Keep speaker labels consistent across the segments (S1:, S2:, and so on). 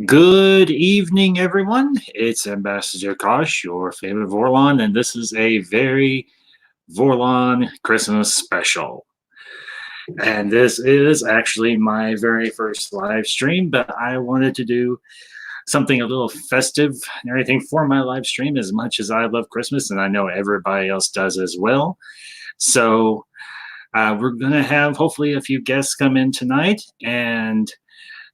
S1: Good evening, everyone. It's Ambassador Kosh, your favorite Vorlon, and this is a very Vorlon Christmas special. And this is actually my very first live stream, but I wanted to do something a little festive and everything for my live stream as much as I love Christmas, and I know everybody else does as well. So we're going to have hopefully a few guests come in tonight and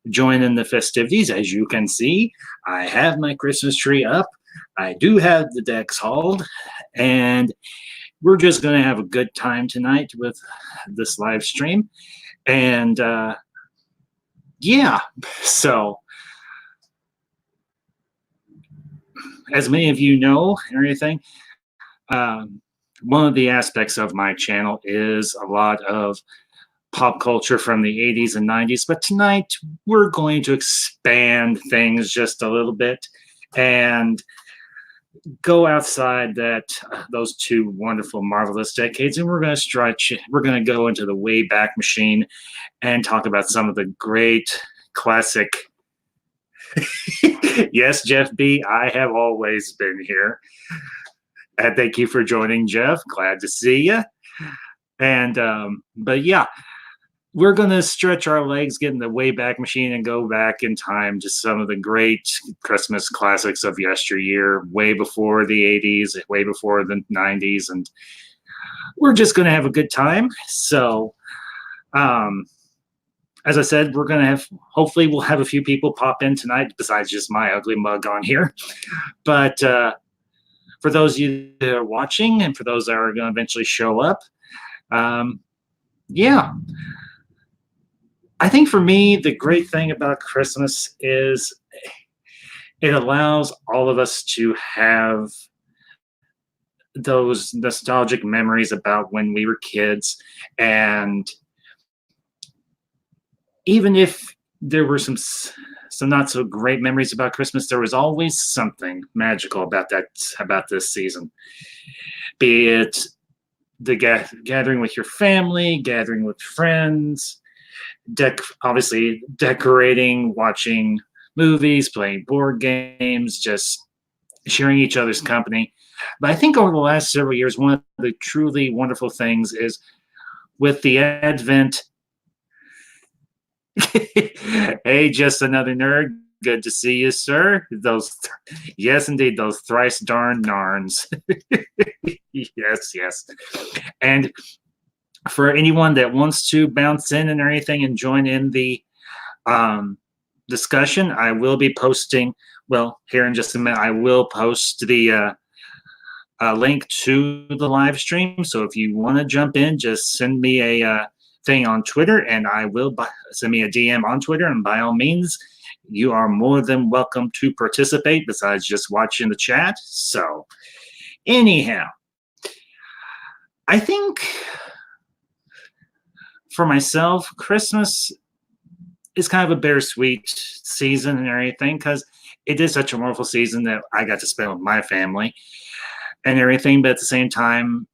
S1: join in the festivities. As you can see, I have my Christmas tree up. I do have the decks hauled, and we're just going to have a good time tonight with this live stream. And yeah, so as many of you know and everything, one of the aspects of my channel is a lot of pop culture from the 80s and 90s, but tonight we're going to expand things just a little bit and go outside those two wonderful, marvelous decades, and we're going to stretch. We're going to go into the Wayback Machine and talk about some of the great classic. Yes, Jeff B., I have always been here. And thank you for joining, Jeff. Glad to see you. And but yeah, we're going to stretch our legs, get in the Wayback Machine, and go back in time to some of the great Christmas classics of yesteryear, way before the 80s, way before the 90s. And we're just going to have a good time. So, as I said, we're going to hopefully we'll have a few people pop in tonight besides just my ugly mug on here. But for those of you that are watching and for those that are going to eventually show up, yeah. I think for me, the great thing about Christmas is it allows all of us to have those nostalgic memories about when we were kids. And even if there were some not so great memories about Christmas, there was always something magical about this season. Be it the gathering with your family, gathering with friends, obviously decorating, watching movies, playing board games, just sharing each other's company. But I think over the last several years, one of the truly wonderful things is with the advent. Hey, just another nerd. Good to see you, sir. Yes, indeed, those thrice darn narns. Yes. And for anyone that wants to bounce in and everything and join in the discussion, I will be posting, well, here in just a minute, I will post the link to the live stream. So if you want to jump in, just send me a thing on Twitter, and I will send me a DM on Twitter, and by all means, you are more than welcome to participate besides just watching the chat. So anyhow, I think for myself, Christmas is kind of a bittersweet season and everything because it is such a wonderful season that I got to spend with my family and everything. But at the same time,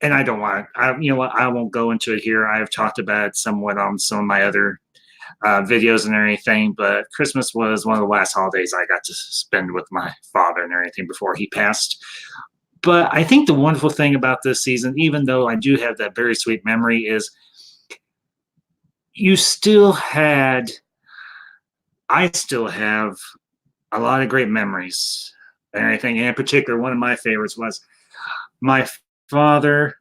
S1: and I don't want to, you know what, I won't go into it here. I've talked about it somewhat on some of my other videos and everything, but Christmas was one of the last holidays I got to spend with my father and everything before he passed. But I think the wonderful thing about this season, even though I do have that very sweet memory, is I still have a lot of great memories and everything. And in particular, one of my favorites was my father,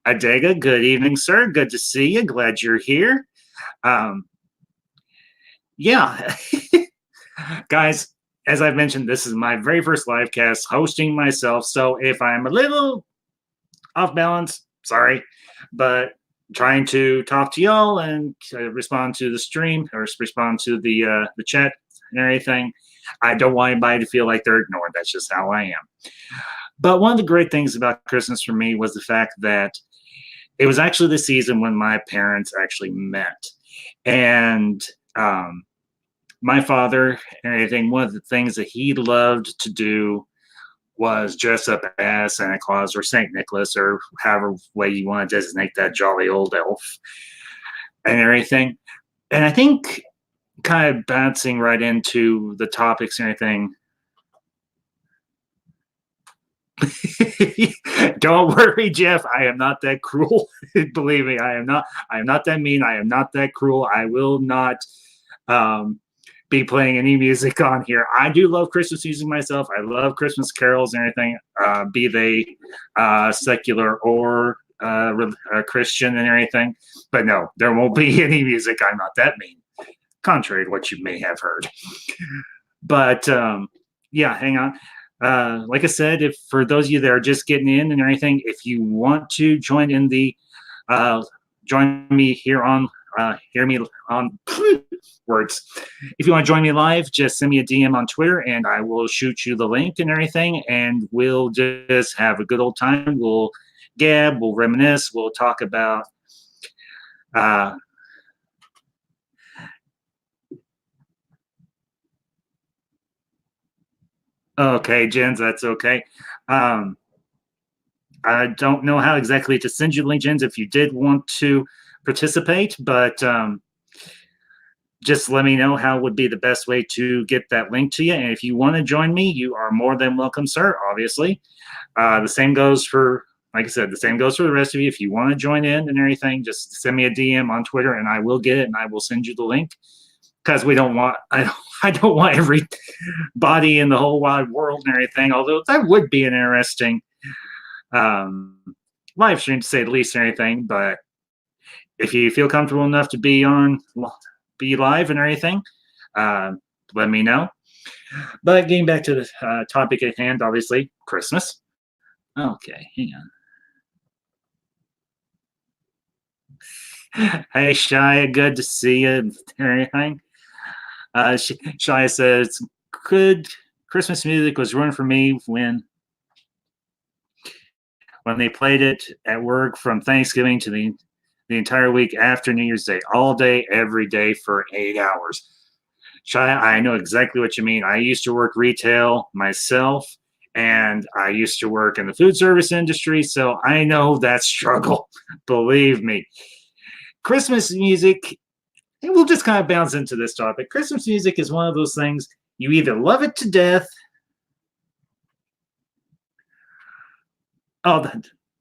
S1: Adega. Good evening, sir. Good to see you. Glad you're here. Yeah. Guys, as I've mentioned, this is my very first live cast hosting myself. So if I'm a little off balance, sorry, but trying to talk to y'all and respond to the stream or respond to the chat and everything. I don't want anybody to feel like they're ignored. That's just how I am. But one of the great things about Christmas for me was the fact that it was actually the season when my parents actually met. And my father and everything, one of the things that he loved to do was dress up as Santa Claus or St. Nicholas or however way you want to designate that jolly old elf and everything. And I think kind of bouncing right into the topics and everything. Don't worry, Jeff. I am not that cruel. Believe me, I am not. I am not that mean. I am not that cruel. I will not um, be playing any music on here. I do love Christmas music myself. I love Christmas carols and everything, be they secular or Christian and everything. But no, there won't be any music. I'm not that mean, contrary to what you may have heard. But yeah, hang on. Like I said, if for those of you that are just getting in and everything, if you want to join in the join me here on hear me on words. If you want to join me live, just send me a DM on Twitter and I will shoot you the link and everything, and we'll just have a good old time. We'll gab, we'll reminisce, we'll talk about okay, Jens, that's okay. I don't know how exactly to send you link, Jens, if you did want to participate, but just let me know how would be the best way to get that link to you. And if you want to join me, you are more than welcome, sir, obviously. The same goes for, like I said, the same goes for the rest of you. If you want to join in and everything, just send me a DM on Twitter and I will get it and I will send you the link. Because we don't want, I don't want everybody in the whole wide world and everything, although that would be an interesting live stream to say the least or anything. But if you feel comfortable enough to be live and everything, let me know. But getting back to the topic at hand, obviously, Christmas. Okay, hang on. Hey, Shia, good to see you and everything. Shia says, good Christmas music was ruined for me when they played it at work from Thanksgiving to the entire week after New Year's Day, all day, every day for 8 hours. Shia, I know exactly what you mean. I used to work retail myself, and I used to work in the food service industry, so I know that struggle. Believe me. Christmas music, and we'll just kind of bounce into this topic. Christmas music is one of those things you either love it to death. Oh,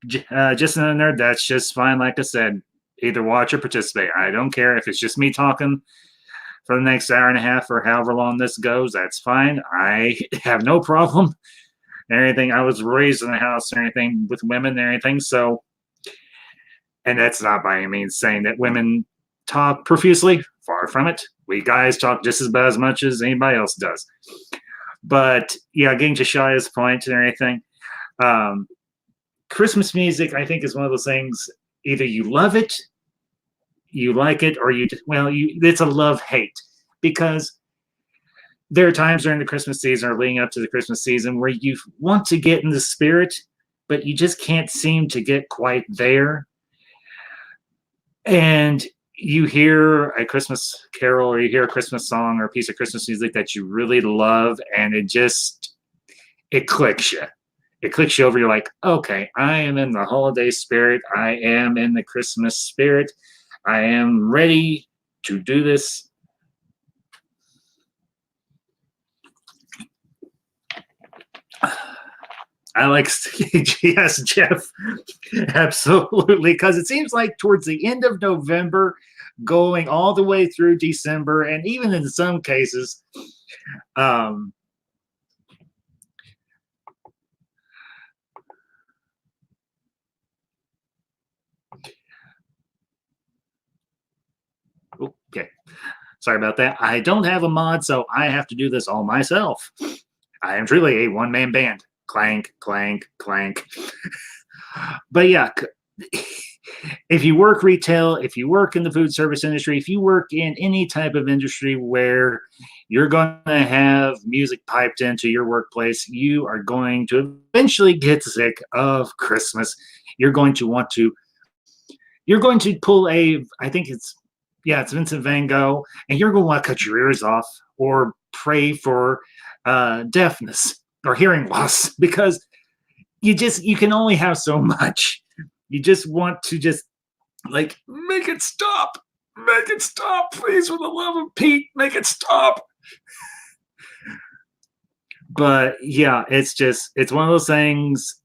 S1: just another nerd. That's just fine. Like I said, either watch or participate. I don't care if it's just me talking for the next hour and a half or however long this goes. That's fine. I have no problem. And everything. I was raised in a house and everything with women and everything. So, and that's not by any means saying that women talk profusely. Far from it. We guys talk just as much as anybody else does. But yeah, getting to Shia's point and everything. Christmas music, I think, is one of those things. Either you love it, you like it, or it's a love-hate, because there are times during the Christmas season or leading up to the Christmas season where you want to get in the spirit, but you just can't seem to get quite there. And you hear a Christmas carol or you hear a Christmas song or a piece of Christmas music that you really love, and it clicks you. It clicks you over. You're like, okay, I am in the holiday spirit. I am in the Christmas spirit. I am ready to do this. I like, yes, Jeff, absolutely. Because it seems like towards the end of November, going all the way through December, and even in some cases, okay, sorry about that. I don't have a mod, so I have to do this all myself. I am truly a one-man band. Clank, clank, clank. But yeah, if you work retail, if you work in the food service industry, if you work in any type of industry where you're going to have music piped into your workplace, you are going to eventually get sick of Christmas. You're going to pull I think it's Vincent Van Gogh, and you're going to want to cut your ears off or pray for deafness or hearing loss, because you can only have so much. You just want to just like make it stop. Make it stop, please, for the love of Pete. Make it stop. But yeah, it's one of those things.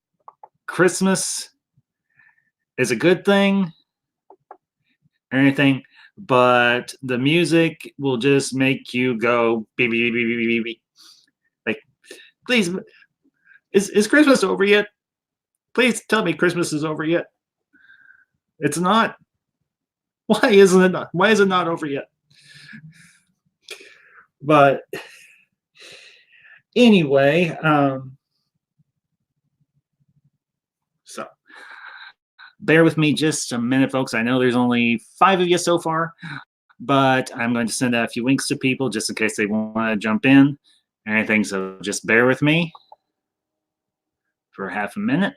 S1: Christmas is a good thing or anything, but the music will just make you go beep beep beep beep beep beep. Like, please, is Christmas over yet? Please tell me Christmas is over yet. It's not. Why isn't it not? Why is it not over yet? But anyway, so bear with me just a minute, folks. I know there's only 5 of you so far, but I'm going to send out a few links to people just in case they want to jump in or anything. So just bear with me for half a minute.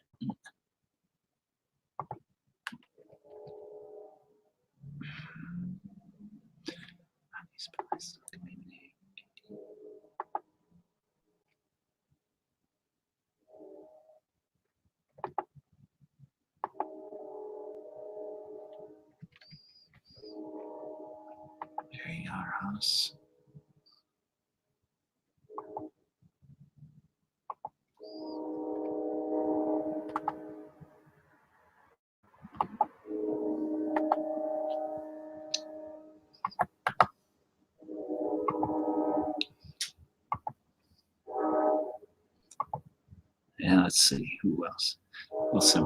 S1: There you are, House. Yeah, let's see who else. We'll see.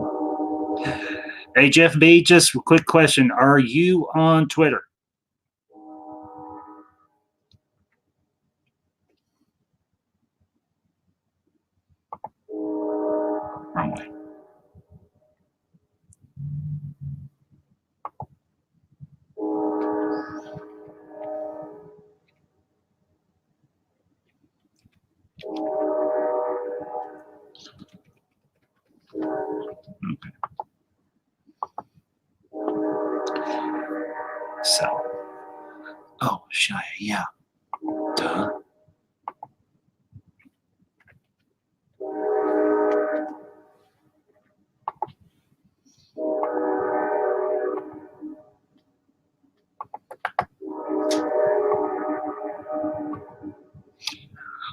S1: Hey, Jeff B, just a quick question. Are you on Twitter? Wrong way. Okay. So, oh, Shia, yeah. Duh.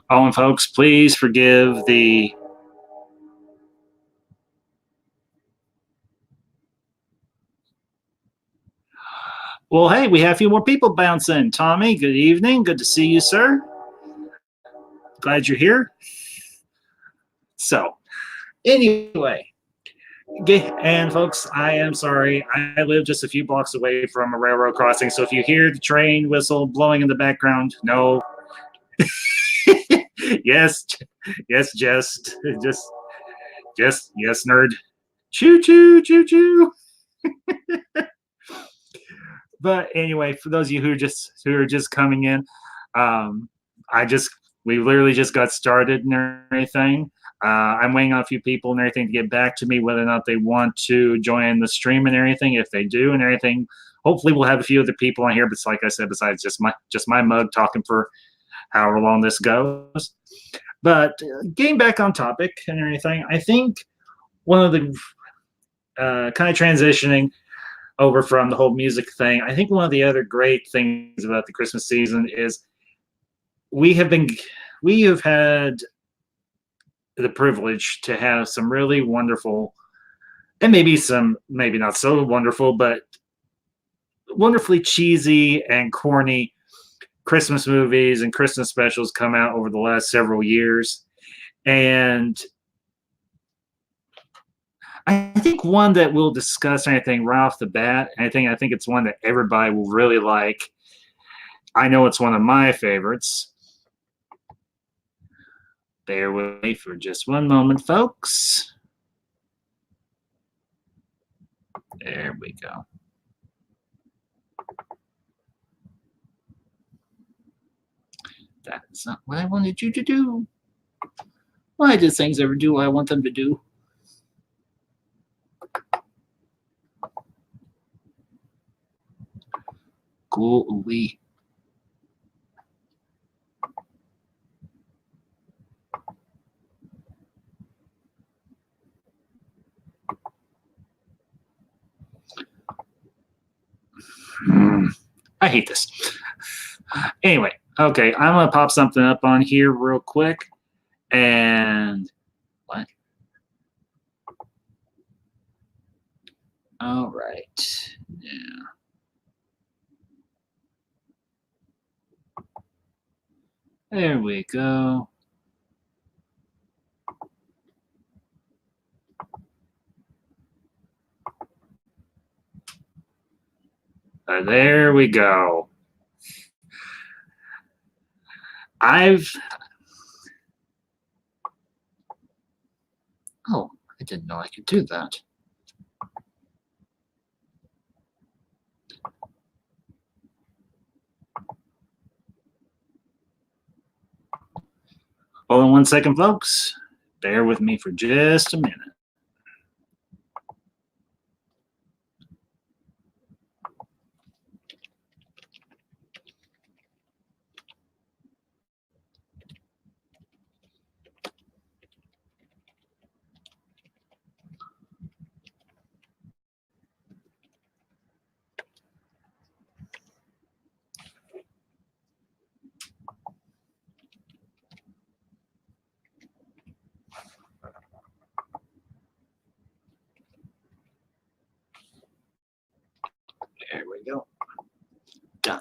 S1: Oh, and folks, please forgive the. Well, hey, we have a few more people bouncing. Tommy, good evening. Good to see you, sir. Glad you're here. So, anyway, and folks, I am sorry. I live just a few blocks away from a railroad crossing. So if you hear the train whistle blowing in the background, no. Yes, yes, just, yes, nerd. Choo choo, choo choo. But anyway, for those of you who are just coming in, um, we literally just got started and everything. I'm waiting on a few people and everything to get back to me whether or not they want to join the stream and everything. If they do and everything, hopefully we'll have a few other people on here. But like I said, besides just my mug talking for however long this goes. But getting back on topic and everything, I think one of the kind of transitioning over from the whole music thing, I think one of the other great things about the Christmas season is we have had the privilege to have some really wonderful and maybe not so wonderful, but wonderfully cheesy and corny Christmas movies and Christmas specials come out over the last several years. And I think one that we'll discuss anything right off the bat, I think it's one that everybody will really like. I know it's one of my favorites. Bear with me for just one moment, folks. There we go. That's not what I wanted you to do. Why do things ever do what I want them to do? Go away. I hate this. Anyway, okay, I'm gonna pop something up on here real quick. And what? All right. Yeah. There we go. There we go. Oh, I didn't know I could do that. Hold on 1 second, folks. Bear with me for just a minute. There we go. Done.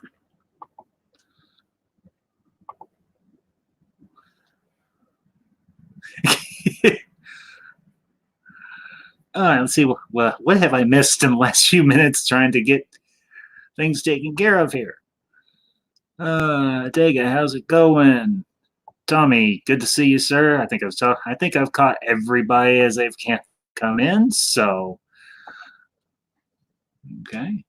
S1: All right, let's see what have I missed in the last few minutes trying to get things taken care of here. Dega, how's it going? Tommy, good to see you, sir. I think I've caught everybody as they've come in. So, okay.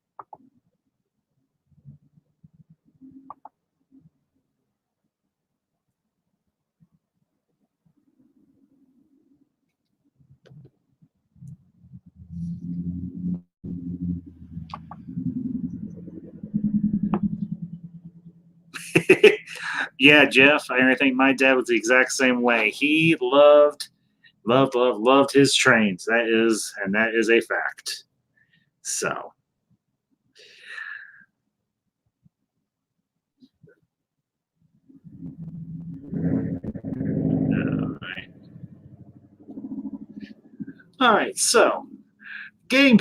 S1: Yeah, Jeff. I think my dad was the exact same way. He loved his trains. That is a fact. So, all right. All right. So, getting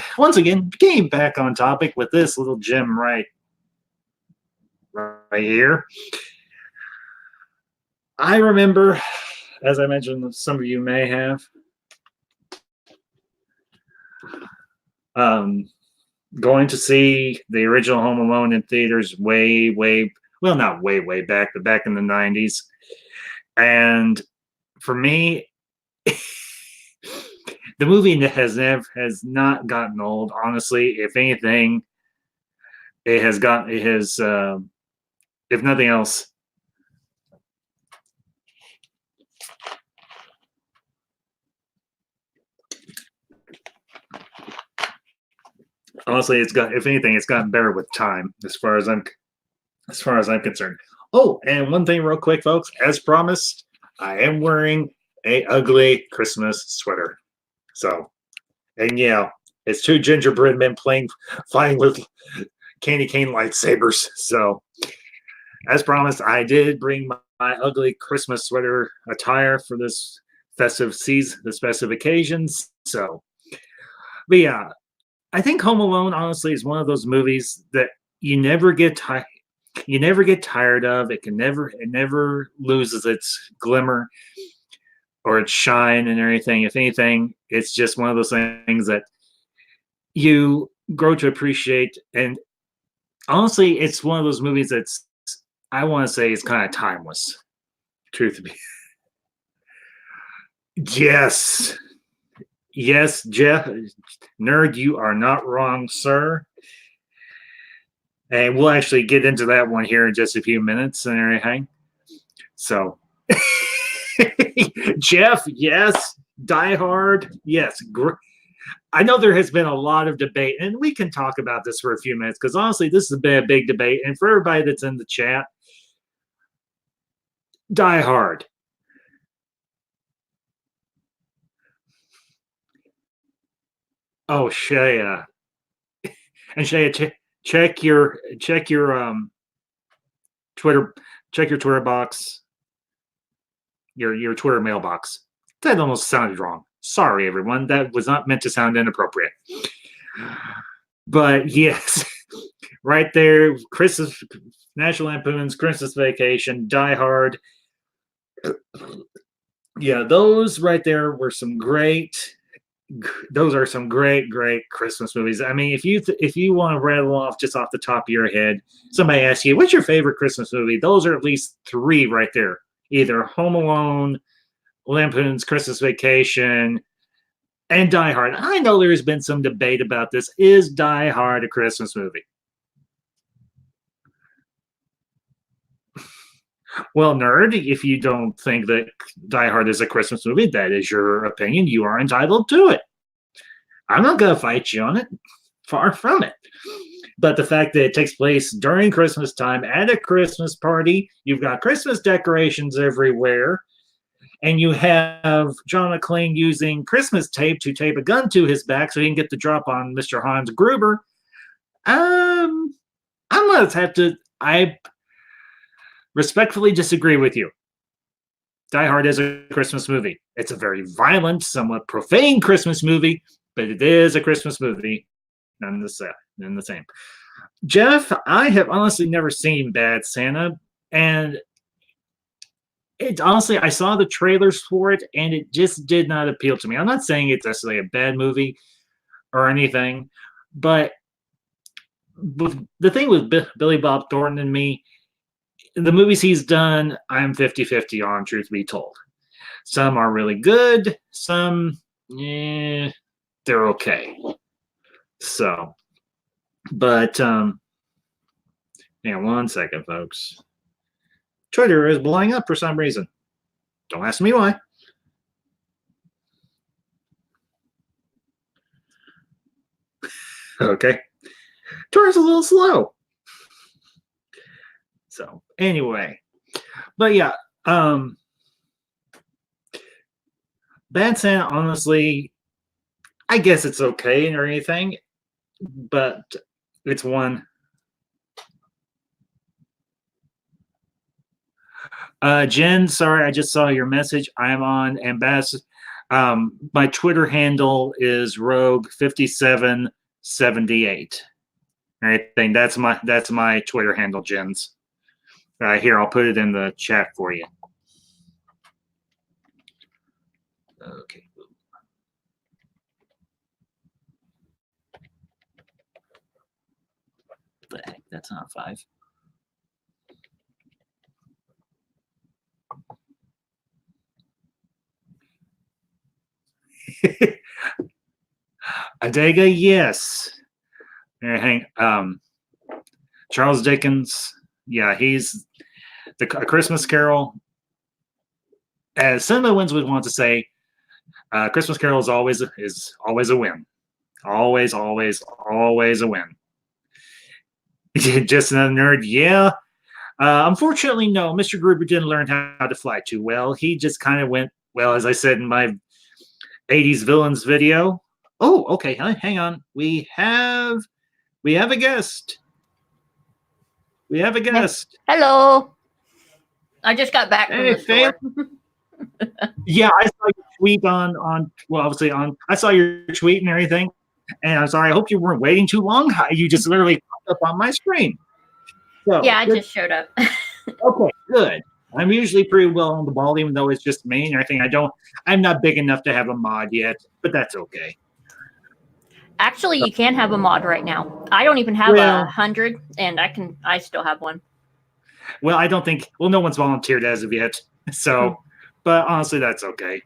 S1: back on topic with this little gem right here. I remember, as I mentioned, some of you may have, um, going to see the original Home Alone in theaters well, not way back, but back in the 90s. And for me, the movie has not gotten old. Honestly, if anything, it has, if nothing else, honestly, if anything, it's gotten better with time as far as I'm concerned. Oh, and one thing real quick, folks, as promised, I am wearing a ugly Christmas sweater. So, and yeah, it's two gingerbread men fighting with candy cane lightsabers. So, as promised, I did bring my ugly Christmas sweater attire for this festive season, this festive occasions. So, but yeah, I think Home Alone honestly is one of those movies that you never get tired. You never get tired of. It never loses its glimmer or its shine and everything. If anything, it's just one of those things that you grow to appreciate. And honestly, it's one of those movies that's, I want to say, it's kind of timeless. Truth be, yes, yes, Jeff, nerd, you are not wrong, sir. And we'll actually get into that one here in just a few minutes and everything. So, Jeff, yes. Die Hard, yes. I know there has been a lot of debate, and we can talk about this for a few minutes because honestly, this has been a big debate. And for everybody that's in the chat, Die Hard. Oh, Shaya. And Shaya, check your Twitter check your Twitter box, your Twitter mailbox. That almost sounded wrong. Sorry, everyone. That was not meant to sound inappropriate. But yes, right there, Christmas, National Lampoon's Christmas Vacation, Die Hard. Yeah, those right there were some great. Those are some great Christmas movies. I mean, if you want to rattle off just off the top of your head, somebody asks you, "What's your favorite Christmas movie?" Those are at least three right there. Either Home Alone, Lampoon's Christmas Vacation, and Die Hard. I know there's been some debate about this. Is Die Hard a Christmas movie? Well, nerd, if you don't think that Die Hard is a Christmas movie, that is your opinion. You are entitled to it. I'm not going to fight you on it. Far from it. But the fact that it takes place during Christmas time at a Christmas party, you've got Christmas decorations everywhere, and you have John McClane using Christmas tape to tape a gun to his back so he can get the drop on Mr. Hans Gruber. I'm going to have to. I respectfully disagree with you. Die Hard is a Christmas movie. It's a very violent, somewhat profane Christmas movie, but it is a Christmas movie. None the same. Jeff, I have honestly never seen Bad Santa, and it honestly, I saw the trailers for it, and it just did not appeal to me. I'm not saying it's necessarily a bad movie or anything, but the thing with Billy Bob Thornton and me, the movies he's done, I'm 50-50 on, truth be told. Some are really good, some, they're okay. So, but, hang on 1 second, folks. Twitter is blowing up for some reason. Don't ask me why. Okay. Twitter's a little slow. So anyway, but yeah, Bad Santa, honestly, I guess it's okay or anything, but it's one. Jen, sorry, I just saw your message. I'm on Ambassador. My Twitter handle is Rogue5778. All right, that's my Twitter handle, Jen's. Here, I'll put it in the chat for you. Okay. What the heck? That's not 5. Adega, yes. Charles Dickens, yeah, he's A Christmas Carol. As Cinema Wins would want to say, Christmas Carol is always a win. Always a win. Just another nerd, yeah. Unfortunately, no. Mr. Gruber didn't learn how to fly too well. He just kind of went, well, as I said in my 80s villains video. Oh, okay. Hang on. We have a guest. We have a guest.
S2: Hello. I just got back from the store.
S1: Yeah, I saw your tweet on well, obviously I saw your tweet and everything, and I'm sorry. I hope you weren't waiting too long. You just literally popped up on my screen. So,
S2: yeah, I just showed up.
S1: Okay, good. I'm usually pretty well on the ball, even though it's just me and everything. I'm not big enough to have a mod yet, but that's okay.
S2: Actually, you can have a mod right now. I don't even have 100, and I still have one.
S1: Well, I don't think. Well, no one's volunteered as of yet, so. But honestly, that's okay.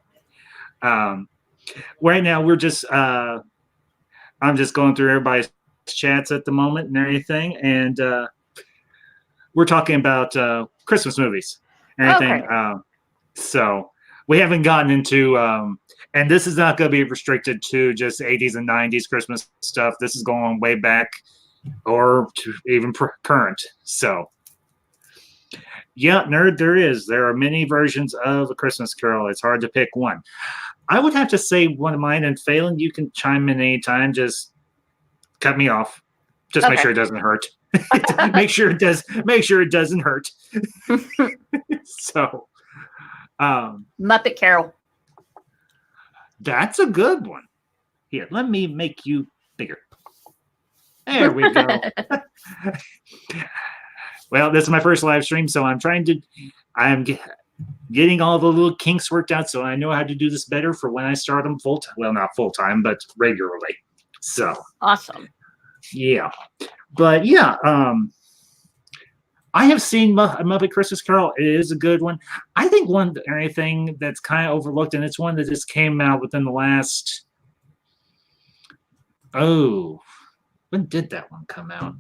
S1: Right now, we're just. I'm just going through everybody's chats at the moment and everything, and we're talking about Christmas movies and everything. Okay. So we haven't gotten into, and this is not going to be restricted to just 80s and 90s Christmas stuff. This is going way back or to even current. So, yeah, nerd, there are many versions of A Christmas Carol. It's hard to pick one. I would have to say one of mine, and Phelan, you can chime in anytime. Just cut me off. Just make
S2: Okay.
S1: sure it doesn't hurt. Make sure it does. Make sure it doesn't hurt. So,
S2: Muppet Carol.
S1: that's a good one. Here, let me make you bigger. There we go. Well, this is my first live stream, so I'm getting all the little kinks worked out, so I know how to do this better for when I start them full time. Well, not full time, but regularly. So
S2: Awesome.
S1: yeah, but yeah, I have seen Muppet Christmas Carol. It is a good one. I think one thing that's kind of overlooked, and it's one that just came out within the last. Oh, when did that one come out?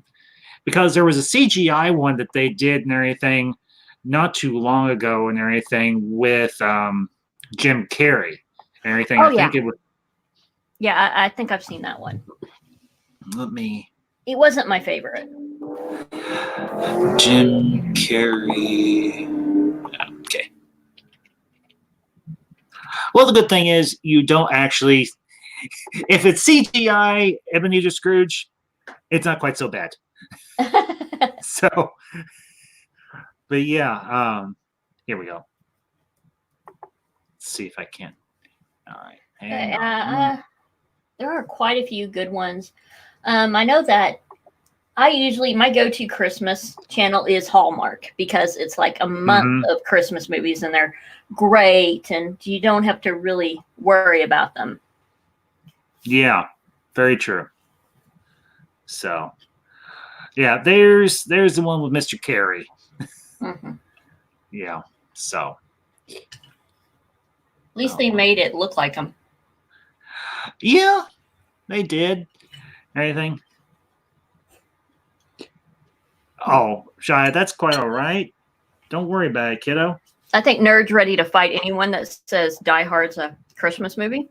S1: Because there was a CGI one that they did and everything not too long ago and everything with Jim Carrey and everything.
S2: Oh,
S1: I think
S2: yeah.
S1: it was.
S2: Yeah, I think I've seen that one.
S1: Let me.
S2: It wasn't my favorite.
S1: Jim Carrey. Okay. Well, the good thing is you don't actually. If it's CGI Ebenezer Scrooge, it's not quite so bad. So, but yeah, here we go. Let's see if I can. All right. Hang on.
S2: There are quite a few good ones. I know that my go-to Christmas channel is Hallmark because it's like a month of Christmas movies and they're great and you don't have to really worry about them.
S1: Yeah, very true. So, yeah, there's the one with Mr. Carey.
S2: Mm-hmm.
S1: Yeah, so.
S2: At least they made it look like them.
S1: Yeah, they did. Anything? Oh, Shia, that's quite all right. Don't worry about it, kiddo.
S2: I think Nerd's ready to fight anyone that says Die Hard's a Christmas movie.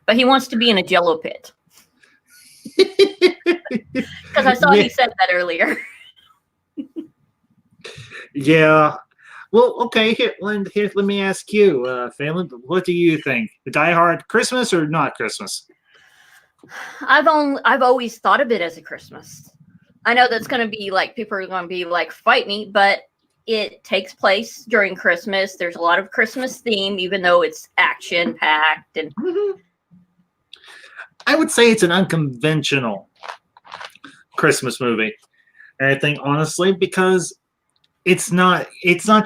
S2: But he wants to be in a Jello pit. Because I saw he said that earlier.
S1: Yeah. Well, okay. Here, let me ask you, Phelan, what do you think? Die Hard Christmas or not Christmas?
S2: I've always thought of it as a Christmas. I know that's going to be like, people are going to be like, fight me, but it takes place during Christmas. There's a lot of Christmas theme, even though it's action packed. And
S1: I would say it's an unconventional Christmas movie. And I think honestly, because it's not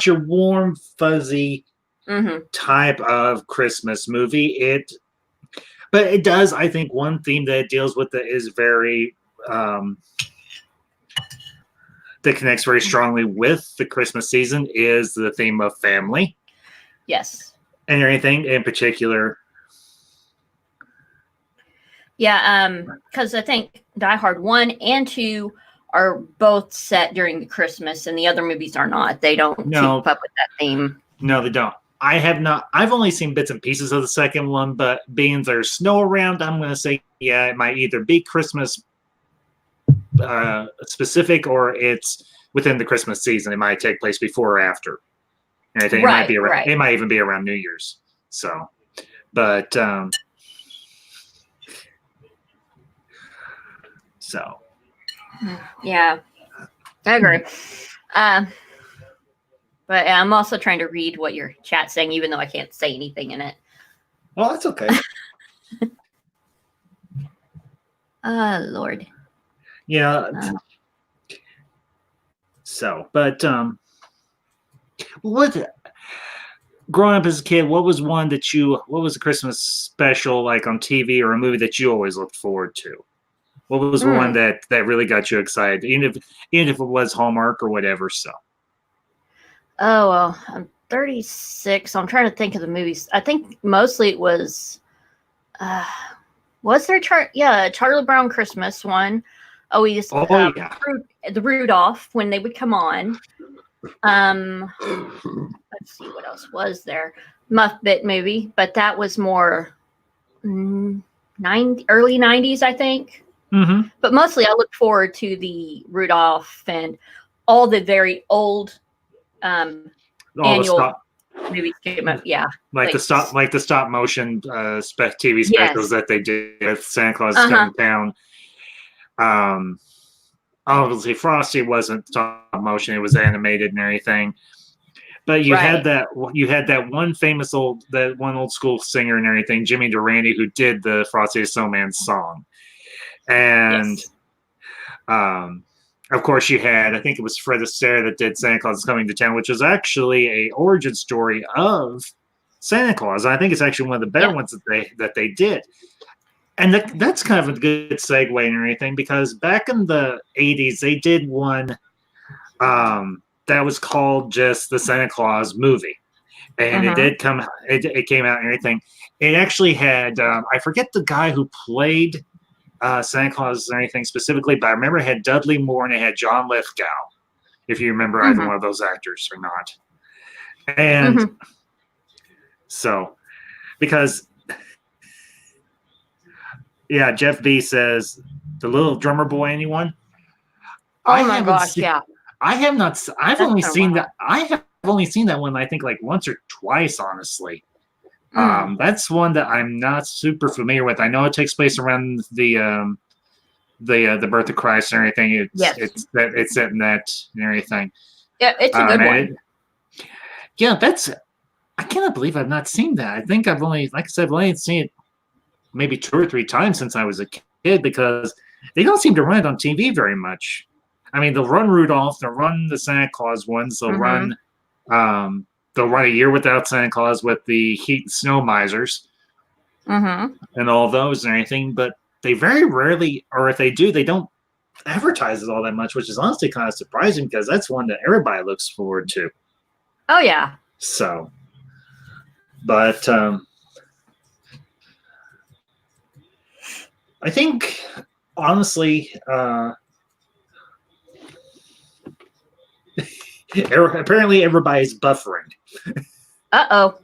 S1: your warm, fuzzy type of Christmas movie. But it does, I think, one theme that it deals with that is very that connects very strongly with the Christmas season is the theme of family.
S2: Yes.
S1: And anything in particular?
S2: Yeah, because I think Die Hard 1 and 2 are both set during the Christmas, and the other movies are not. They don't keep up with that theme.
S1: No, they don't. I have not. I've only seen bits and pieces of the second one, but being there's snow around, I'm going to say, yeah, it might either be Christmas specific or it's within the Christmas season. It might take place before or after. And I think it might be around, it might even be around New Year's. So, but so.
S2: Yeah, I agree. But I'm also trying to read what your chat's saying, even though I can't say anything in it.
S1: Oh, that's okay.
S2: Lord.
S1: Yeah. So, but growing up as a kid, what was what was a Christmas special like on TV or a movie that you always looked forward to? What was one that really got you excited, even if it was Hallmark or whatever? So.
S2: Oh, well, I'm 36. So I'm trying to think of the movies. I think mostly it was there Charlie Brown Christmas one. Always the Rudolph when they would come on. Let's see what else was there. Muppet movie, but that was more early 90s, I think.
S1: Mm-hmm.
S2: But mostly I look forward to the Rudolph and all the very old annual movies came up. Yeah.
S1: Like the stop motion TV specials that they did with Santa Claus is Coming to Town. obviously Frosty wasn't stop motion; it was animated and everything. But you had
S2: Right.
S1: that one old school singer and everything, Jimmy Durante, who did the Frosty the Snowman song, and
S2: Yes.
S1: of course you had, I think it was Fred Astaire that did Santa Claus is Coming to Town, which was actually a origin story of Santa Claus. I think it's actually one of the better
S2: Yeah.
S1: ones that they did. And that's kind of a good segue and everything, because back in the 80s they did one that was called just the Santa Claus movie, and it came out and everything. It actually had I forget the guy who played Santa Claus or anything specifically, but I remember it had Dudley Moore and it had John Lithgow, if you remember either one of those actors or not. And so, because, yeah, Jeff B says, the little drummer boy, anyone?
S2: Oh my gosh, yeah.
S1: I have not, I've
S2: That's
S1: only
S2: kinda
S1: seen
S2: wild.
S1: that, I have only seen that one, I think, like once or twice, honestly. That's one that I'm not super familiar with. I know it takes place around the birth of Christ and everything. It's set in that and everything.
S2: Yeah, it's a good one.
S1: Yeah, I cannot believe I've not seen that. I think I've only, like I said, I've only seen it maybe 2 or 3 times since I was a kid, because they don't seem to run it on TV very much. I mean, they'll run Rudolph, they'll run the Santa Claus ones, they'll run A Year Without Santa Claus with the Heat and Snow Misers and all those and everything, but they very rarely, or if they do, they don't advertise it all that much, which is honestly kind of surprising, because that's one that everybody looks forward to.
S2: Oh yeah.
S1: So, but I think, honestly, apparently everybody's buffering.
S2: Uh-oh.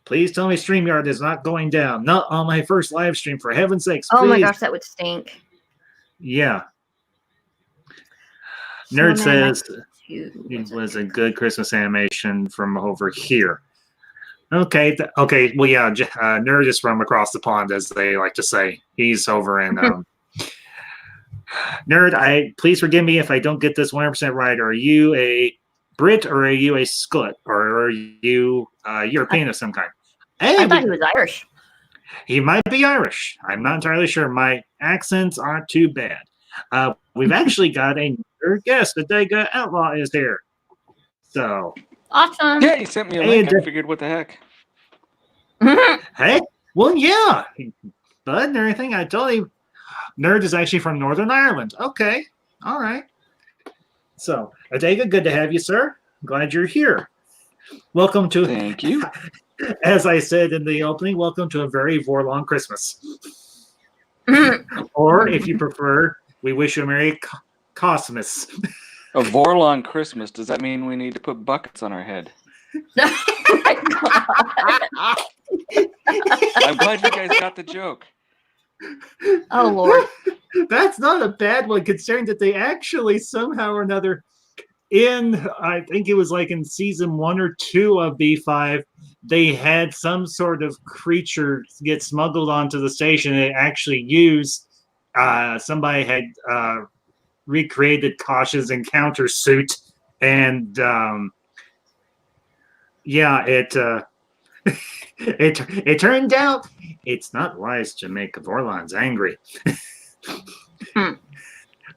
S1: Please tell me StreamYard is not going down. Not on my first live stream, for heaven's sakes.
S2: Oh my
S1: please.
S2: gosh, that would stink.
S1: Yeah. Nerd says it was a good Christmas animation from over here. Okay. Okay. Well, yeah. Nerd is from across the pond, as they like to say. He's over in. Nerd, please forgive me if I don't get this 100% right. Are you a Brit, or are you a Scot, or are you European of some kind? Hey,
S2: I thought he was Irish.
S1: He might be Irish. I'm not entirely sure. My accents aren't too bad. We've actually got another guest. The Dega Outlaw is here. So.
S2: Awesome.
S3: Yeah, he sent me a link. I figured, what the heck?
S1: Hey, well, yeah. Bud and everything. I told you. Nerd is actually from Northern Ireland. Okay. All right. So, Adega, good to have you, sir. Glad you're here. Welcome to.
S3: Thank you.
S1: As I said in the opening, welcome to a very Vorlon Christmas. Or, if you prefer, we wish you a Merry Cosmas.
S3: A Vorlon Christmas. Does that mean we need to put buckets on our head?
S2: Oh my God.
S3: I'm glad you guys got the joke.
S2: Oh Lord.
S1: That's not a bad one, considering that they actually somehow or another, I think it was like in season 1 or 2 of B5, they had some sort of creature get smuggled onto the station. It actually used, somebody had recreated Kosh's encounter suit, and yeah, it turned out it's not wise to make Vorlons angry.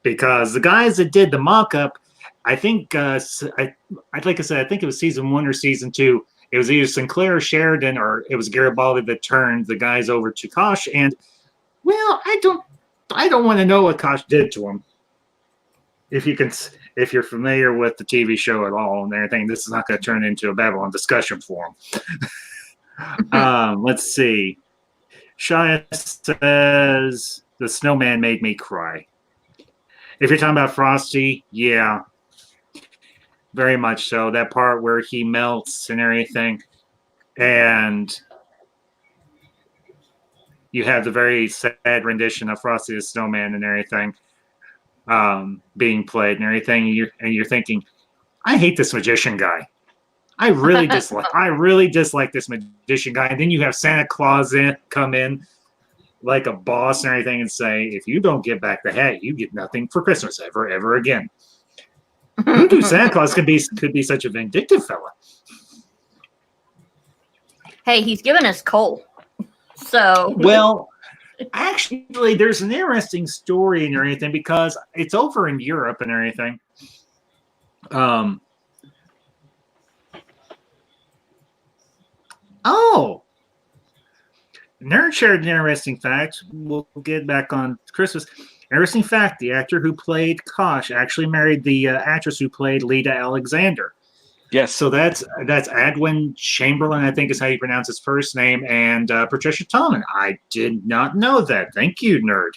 S1: Because the guys that did the mock-up, I think, like I said, I think it was season 1 or season 2. It was either Sinclair or Sheridan, or it was Garibaldi that turned the guys over to Kosh. And, well, I don't want to know what Kosh did to him. If you're familiar with the TV show at all and everything, this is not going to turn into a Babylon discussion forum. Let's see. Shia says, the snowman made me cry. If you're talking about Frosty, yeah, very much so. That part where he melts and everything, and you have the very sad rendition of Frosty the Snowman and everything being played and everything, and you're thinking, I hate this magician guy. I really dislike this magician guy. And then you have Santa Claus come in, like a boss and everything and say, if you don't get back the hat, you get nothing for Christmas ever again. Who knew Santa Claus could be such a vindictive fella?
S2: Hey, he's given us coal. So
S1: Well, actually, there's an interesting story and everything because it's over in Europe and everything. Oh, Nerd shared an interesting fact. We'll get back on Christmas. Interesting fact: the actor who played Kosh actually married the actress who played Lita Alexander.
S3: Yes.
S1: So that's Adwin Chamberlain, I think is how you pronounce his first name, and Patricia Tallman. I did not know that. Thank you, nerd.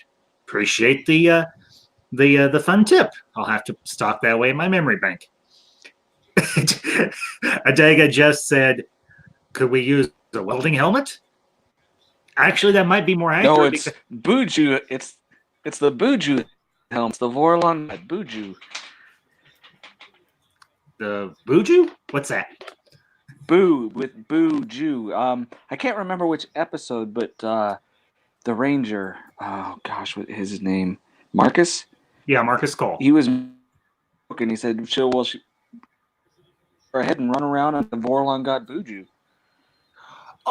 S1: Appreciate the fun tip. I'll have to stock that away in my memory bank. Adega just said, "Could we use a welding helmet?" Actually, that might be more accurate.
S3: No, it's Buju. It's the Buju helm. It's the Vorlon Buju.
S1: The Buju? What's that?
S3: Boo with Buju. I can't remember which episode, but the Ranger. Oh gosh, what is his name? Marcus.
S1: Yeah, Marcus Cole.
S3: He was, and he said, "She'll go ahead and run around, and the Vorlon got Buju."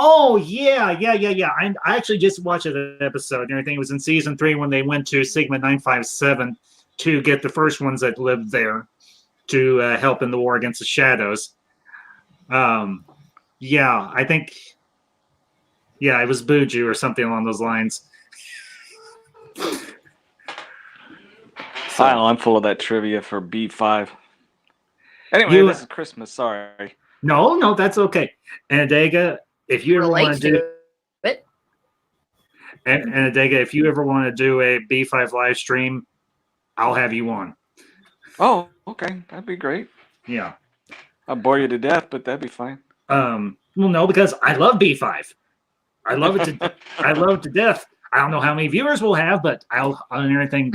S1: Oh yeah. I actually just watched that episode and everything. It was in season 3 when they went to Sigma 957 to get the first ones that lived there to help in the war against the Shadows. Yeah, I think. Yeah, it was Buju or something along those lines.
S3: I'm full of that trivia for B5. Anyway, this is Christmas. Sorry.
S1: No, that's okay. And Adega, if you ever want to do
S2: it,
S1: and Adega, if you ever want to do a B5 live stream, I'll have you on.
S3: Oh, okay, that'd be great.
S1: Yeah,
S3: I'll bore you to death, but that'd be fine.
S1: Well, no, because I love B5. I love it. I love it to death. I don't know how many viewers we'll have, but I'll on everything.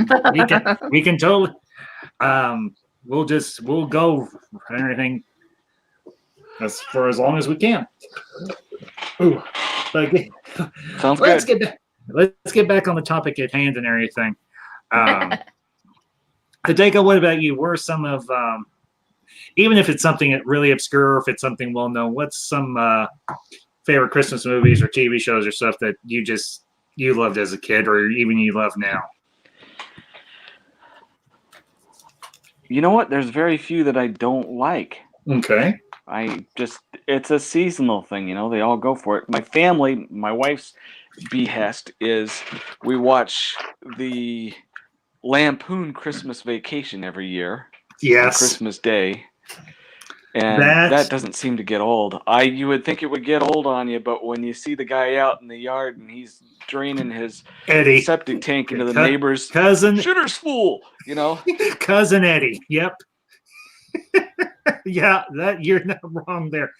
S1: We can totally. We'll go and everything as for as long as we can. Ooh, but
S3: Sounds
S1: let's
S3: good.
S1: Let's get back on the topic at hand and everything. Hideko, what about you? What are some of even if it's something really obscure, if it's something well known, what's some favorite Christmas movies or TV shows or stuff that you loved as a kid or even you love now?
S3: You know what? There's very few that I don't like.
S1: Okay.
S3: It's a seasonal thing, you know, they all go for it. My family, my wife's behest is we watch the Lampoon Christmas Vacation every year.
S1: Yes.
S3: On Christmas Day. And that doesn't seem to get old. You would think it would get old on you, but when you see the guy out in the yard and he's draining his
S1: Eddie
S3: septic tank into the neighbor's
S1: cousin
S3: shitter's full, you know.
S1: Cousin Eddie. Yep. Yeah, that you're not wrong there.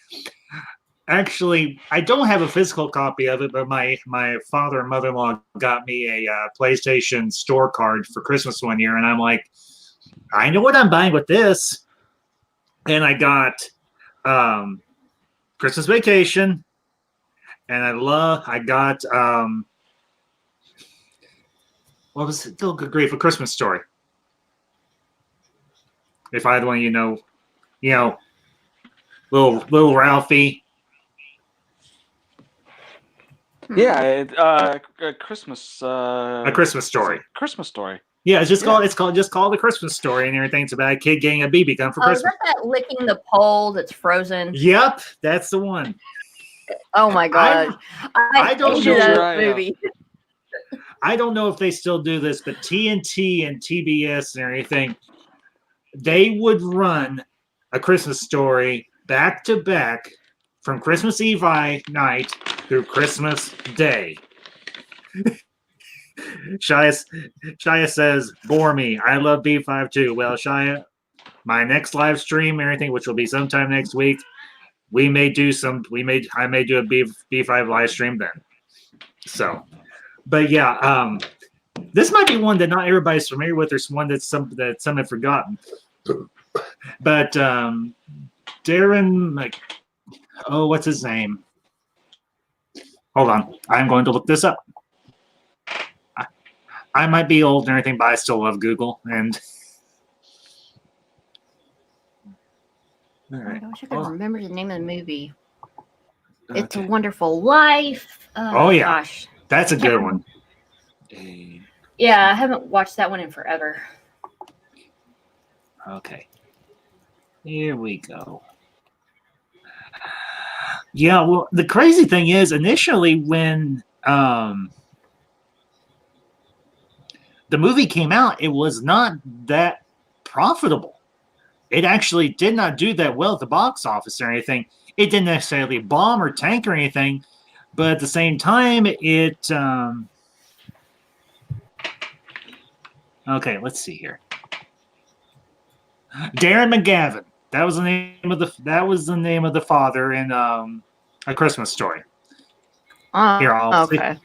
S1: Actually, I don't have a physical copy of it, but my father and mother-in-law got me a PlayStation store card for Christmas one year, and I'm like, I know what I'm buying with this. And I got Christmas Vacation, and I got what was it? Oh, good grief, A Christmas Story. If I had one, you know, little Ralphie.
S3: Yeah, a Christmas.
S1: A Christmas Story.
S3: Christmas Story.
S1: Yeah, it's just called A Christmas Story, and everything. It's about a kid getting a BB gun for
S2: is
S1: Christmas.
S2: that licking the pole that's frozen?
S1: Yep, that's the one.
S2: Oh my god!
S1: I don't
S2: hated
S1: know.
S2: that movie.
S1: I don't know if they still do this, but TNT and TBS and everything, they would run A Christmas Story back to back from Christmas Eve night through Christmas Day. Shia says, bore me. I love B5 too. Well, Shia, my next live stream, everything, which will be sometime next week, I may do a B5 live stream then. So, but yeah, this might be one that not everybody's familiar with, or one that some have forgotten. But Darren, what's his name? Hold on, I'm going to look this up. I might be old and everything, but I still love Google. And all
S2: Oh my
S1: right.
S2: gosh, I can
S1: Oh,
S2: remember the name of the movie. It's a
S1: okay.
S2: Wonderful Life.
S1: Oh, yeah.
S2: Gosh.
S1: That's a
S2: Can't
S1: good
S2: remember.
S1: one.
S2: Yeah, I haven't watched that one in forever.
S1: Okay. Here we go. Yeah, well, the crazy thing is, initially when the movie came out, it was not that profitable. It actually did not do that well at the box office or anything. It didn't necessarily bomb or tank or anything, but at the same time, it. Okay, let's see here. Darren McGavin. That was the name of the father in A Christmas Story. Here, I'll see.
S2: Okay.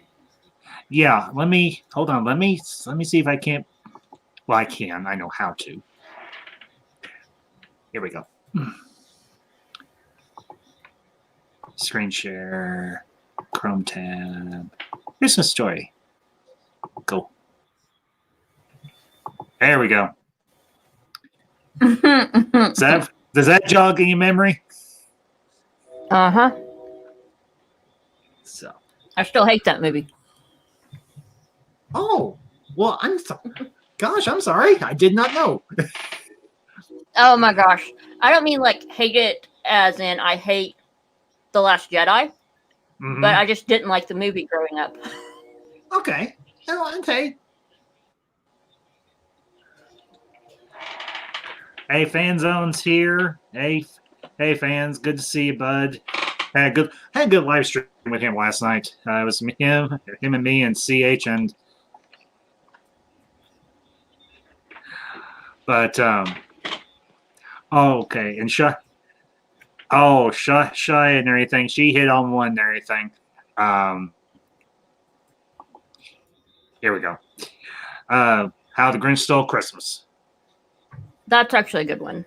S1: Yeah, let me hold on. Let me see if I can't. Well, I can. I know how to. Here we go. Screen share, Chrome tab, Christmas Story. Go. There we go. Does that jog in your memory?
S2: Uh-huh.
S1: So.
S2: I still hate that movie.
S1: Oh, well, gosh, I'm sorry. I did not know.
S2: Oh my gosh. I don't mean like hate it as in I hate The Last Jedi,
S1: Mhm.
S2: but I just didn't like the movie growing up.
S1: Okay. Oh, okay. Hey, Fan Zone's here. Hey, fans. Good to see you, bud. Had a good live stream with him last night. It was him and me and CH and. But okay, and Shy and everything. She hit on one and everything. Here we go. How the Grinch Stole Christmas.
S2: That's actually a good one.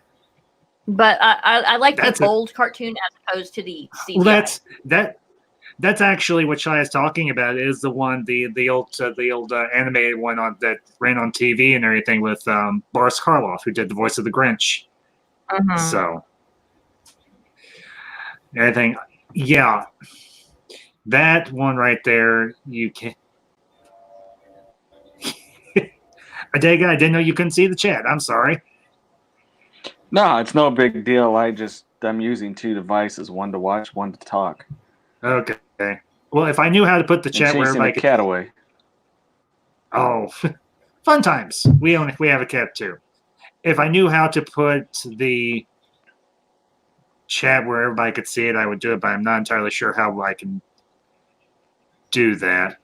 S2: But I like
S1: That's
S2: the old cartoon as opposed to the CGI.
S1: Well, that's actually what Shai is talking about. Is the one the old animated one that ran on TV and everything with Boris Karloff, who did the voice of the Grinch.
S2: Mhm.
S1: So everything, yeah, that one right there. You can. Adega, I didn't know you couldn't see the chat. I'm sorry.
S3: No, it's no big deal. I'm using two devices, one to watch, one to talk.
S1: Okay. Well, if I knew how to put the
S3: And
S1: chat where
S3: chasing
S1: everybody
S3: the cat away.
S1: Oh, fun times. We have a cat too. If I knew how to put the chat where everybody could see it, I would do it, but I'm not entirely sure how I can do that.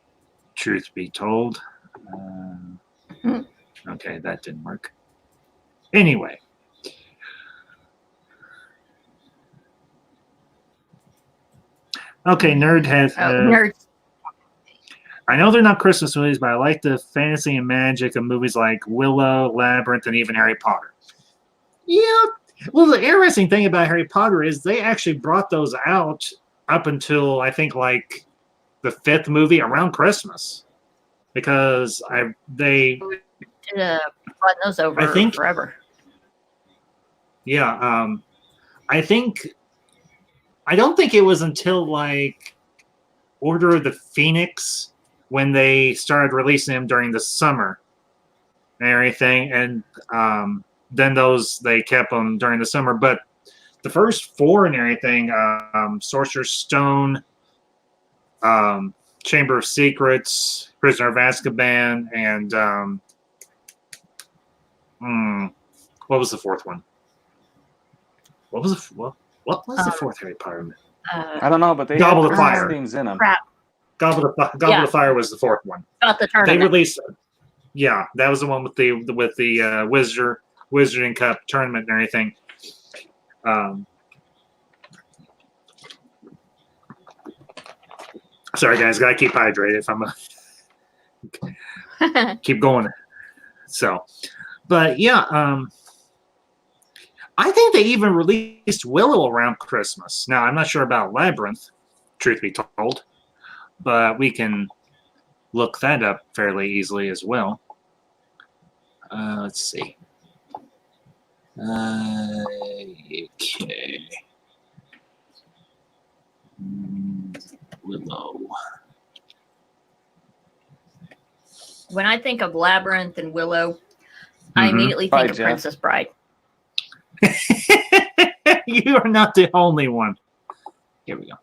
S1: Truth be told. Okay, that didn't work. Anyway. Okay, Nerd has.
S2: Nerd.
S1: I know they're not Christmas movies, but I like the fantasy and magic of movies like Willow, Labyrinth, and even Harry Potter. Yeah. Well, the interesting thing about Harry Potter is they actually brought those out up until I think like the 5th movie around Christmas, because they
S2: run those over forever.
S1: Yeah, I don't think it was until like Order of the Phoenix when they started releasing them during the summer and everything, and then they kept them during the summer. But the first 4 and everything, Sorcerer's Stone, Chamber of Secrets, Prisoner of Azkaban, and what was the 4th one? What was the 4th Harry Potter movie?
S3: I don't know, but they
S1: Goblet
S3: had
S1: of Fire.
S3: things in them.
S2: Crap.
S1: Goblet of Fire was the 4th one.
S2: About the
S1: They
S2: tournament.
S1: released, yeah, that was the one with the Wizarding Cup tournament and everything. Sorry guys, gotta keep hydrated if I'm keep going. So, but yeah, I think they even released Willow around Christmas. Now I'm not sure about Labyrinth, truth be told, but we can look that up fairly easily as well. Let's see. Okay. Willow.
S2: When I think of Labyrinth and Willow, I
S1: Mhm.
S2: immediately
S3: Bye,
S2: think of
S3: Jeff.
S2: Princess Bride.
S1: You are not the only one. Here we go.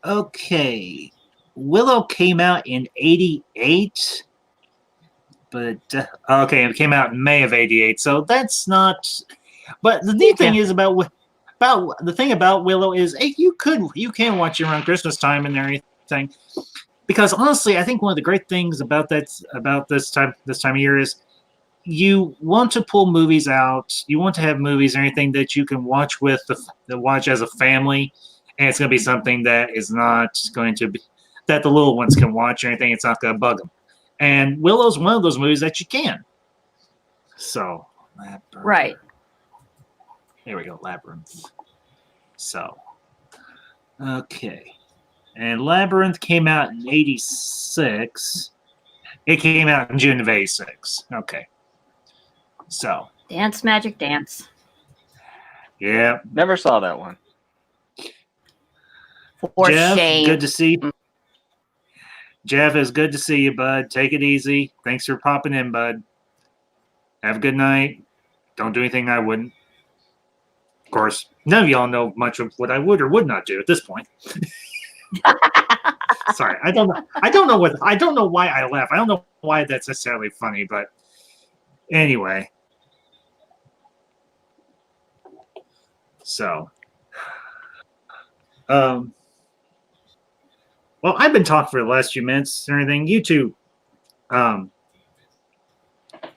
S1: Okay. Willow came out in 88, but okay, it came out in May of 88, so that's not. But the neat thing is about the thing about Willow is you can watch it around Christmas time and everything. Because honestly, I think one of the great things about this time of year is you want to pull movies out. You want to have movies or anything that you can watch watch as a family, and it's going to be something that is not going to be that the little ones can watch or anything. It's not going to bug them. And Willow's one of those movies that you can. So,
S2: Right.
S1: Here we go, Labyrinth. So, okay. And Labyrinth came out in 86. It came out in June of 86. Okay. So.
S2: Dance Magic Dance.
S1: Yeah.
S3: Never saw that one.
S2: For
S1: Jeff,
S2: shame.
S1: good to see you. Jeff, it's good to see you, bud. Take it easy. Thanks for popping in, bud. Have a good night. Don't do anything I wouldn't. Of course, none of y'all know much of what I would or would not do at this point. Sorry, I don't know why I laugh. I don't know why that's necessarily funny, but anyway. So, well, I've been talking for the last few minutes and everything. You two, I'm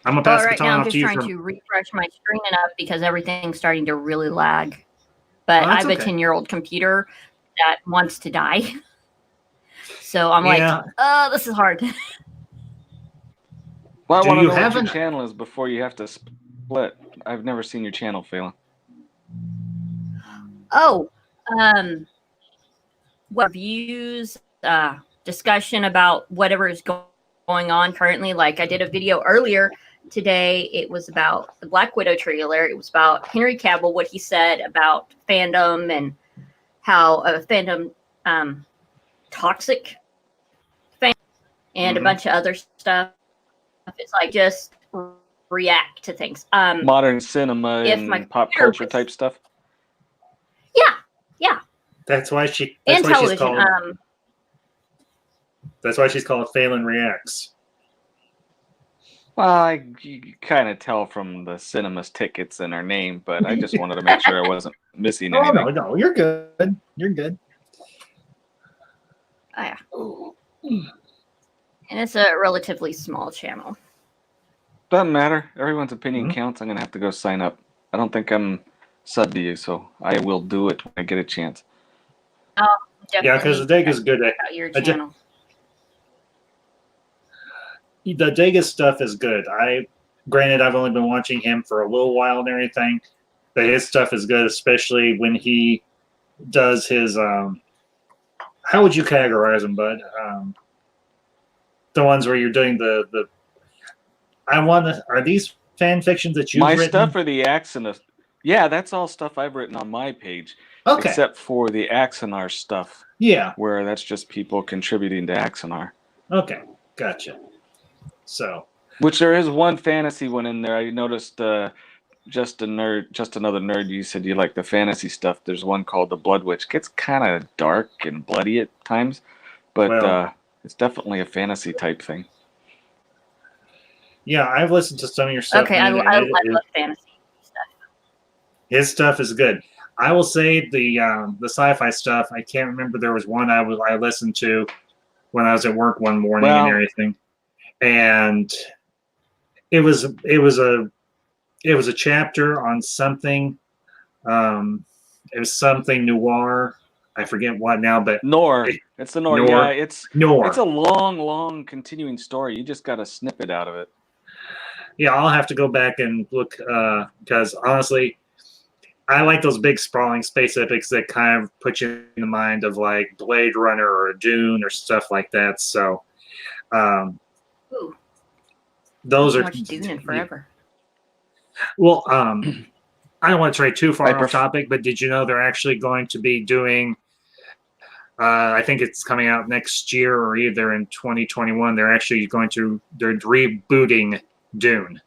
S1: gonna pass the
S2: right
S1: baton
S2: now I'm
S1: off
S2: just
S1: to you.
S2: trying to refresh my screen enough because everything's starting to really lag. But
S1: Oh,
S2: I
S1: that's
S2: have a
S1: okay.
S2: 10-year-old computer that wants to die. So I'm
S1: Yeah.
S2: like, this is hard.
S3: Well, I
S1: Do
S3: want to
S1: you
S3: know what
S1: have
S3: your
S1: an-
S3: channel is before you have to split. I've never seen your channel, Phelan.
S2: Oh, what views, discussion about whatever is going on currently. Like I did a video earlier today. It was about the Black Widow trailer. It was about Henry Cavill, what he said about fandom and how fandom toxic fan and a bunch of other stuff. It's like just react to things.
S3: Modern cinema
S2: if my
S3: and pop
S2: computer
S3: culture
S2: was-
S3: type stuff.
S2: Yeah,
S1: That's why she.
S2: and
S1: That's why she's
S2: television.
S1: called. That's why she's called Phelan Reacts.
S3: Well, you kind of tell from the cinemas tickets in her name, but I just wanted to make sure I wasn't missing
S1: Oh
S3: anything.
S1: no, you're good. You're good.
S2: Yeah. And it's a relatively small channel.
S3: Doesn't matter. Everyone's opinion
S1: Mhm.
S3: counts. I'm gonna have to go sign up. I don't think I'm sub to you, so I will do it when I get a chance.
S1: Yeah, because the Dig is good at
S2: Out your
S1: I ju-
S2: channel.
S1: the Degas stuff is good. Granted, I've only been watching him for a little while and everything, but his stuff is good, especially when he does his. How would you categorize them, bud? The ones where you're doing the. Are these fan fictions that you've
S3: My
S1: written?
S3: stuff or the Axonar? Yeah, that's all stuff I've written on my page,
S1: Okay.
S3: except for the Axonar stuff,
S1: Yeah.
S3: where that's just people contributing to Axonar.
S1: Okay. Gotcha. So.
S3: Which there is one fantasy one in there. I noticed just another nerd. You said you like the fantasy stuff. There's one called The Blood Witch. Gets kind of dark and bloody at times, but
S1: Well-
S3: it's definitely a fantasy type thing.
S1: Yeah, I've listened to some of your stuff.
S2: Okay, I
S1: and
S2: love fantasy stuff.
S1: his stuff is good. I will say the sci-fi stuff. I can't remember. There was one I listened to when I was at work one morning
S3: Well-
S1: and everything, and it was a chapter on something. It was something noir. I forget what now, but
S3: Nor. It's the Nor.
S1: Nor.
S3: Yeah, it's
S1: noir.
S3: a long continuing story. You just got to snip it out of it.
S1: Yeah, I'll have to go back and look because honestly, I like those big sprawling space epics that kind of put you in the mind of like Blade Runner or Dune or stuff like that. So um,
S2: Ooh,
S1: those
S2: I
S1: are
S2: haven't watched Dune in forever.
S1: well. I don't want to stray too far
S3: I
S1: off topic, but did you know they're actually going to be doing? I think it's coming out next year or either in 2021. They're rebooting Dune.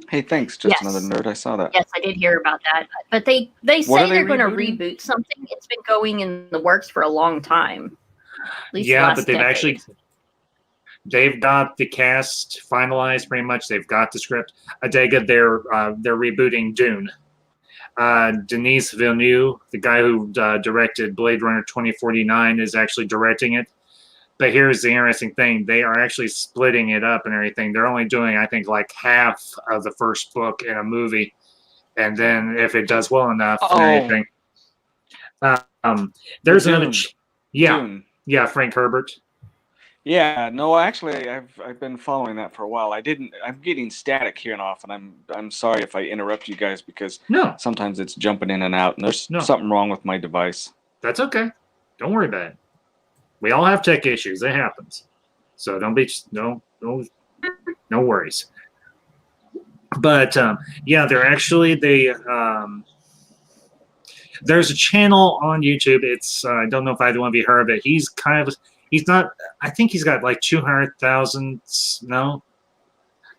S3: Hey, thanks. Just
S2: Yes.
S3: another nerd. I saw that.
S2: Yes, I did hear about that. But they
S3: What
S2: say
S3: are they
S2: they're going to
S3: rebooting?
S2: reboot something. It's been going in the works for a long time. At least
S1: Yeah,
S2: last
S1: but they've got the cast finalized pretty much. They've got the script. Adega, they're rebooting Dune. Denis Villeneuve, the guy who directed Blade Runner 2049, is actually directing it. But here's the interesting thing. They are actually splitting it up and everything. They're only doing, I think, like half of the first book in a movie. And then if it does well enough and everything. There's another...
S3: Dune.
S1: Yeah, Frank Herbert.
S3: Yeah, no, actually, I've been following that for a while. I'm getting static here and off, and I'm sorry if I interrupt you guys because
S1: No,
S3: sometimes it's jumping in and out, and there's
S1: No.
S3: something wrong with my device.
S1: that's okay. Don't worry about it. We all have tech issues. It happens. So don't be no worries. But yeah, there's a channel on YouTube. It's I don't know if either one of you heard of it. He's not. I think he's got like 200,000. No,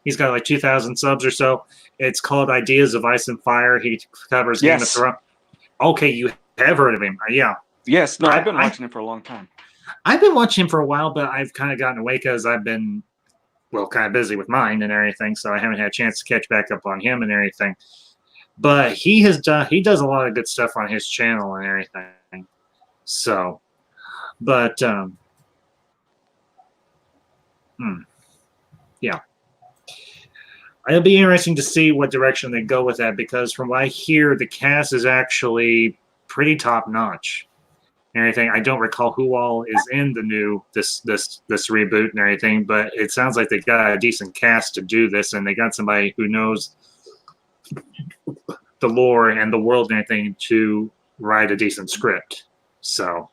S1: he's got like 2,000 subs or so. It's called Ideas of Ice and Fire. He covers Game of Thrones. Okay, you have heard of him? Yeah.
S3: Yes. No, I've been watching it for a long time.
S1: I've been watching him for a while, but I've kind of gotten away because I've been, kind of busy with mine and everything, so I haven't had a chance to catch back up on him and everything. But he does a lot of good stuff on his channel and everything. So, but yeah, it'll be interesting to see what direction they go with that because from what I hear, the cast is actually pretty top notch. And everything. I don't recall who all is in the new this reboot and everything, but it sounds like they got a decent cast to do this, and they got somebody who knows the lore and the world and everything to write a decent script. So,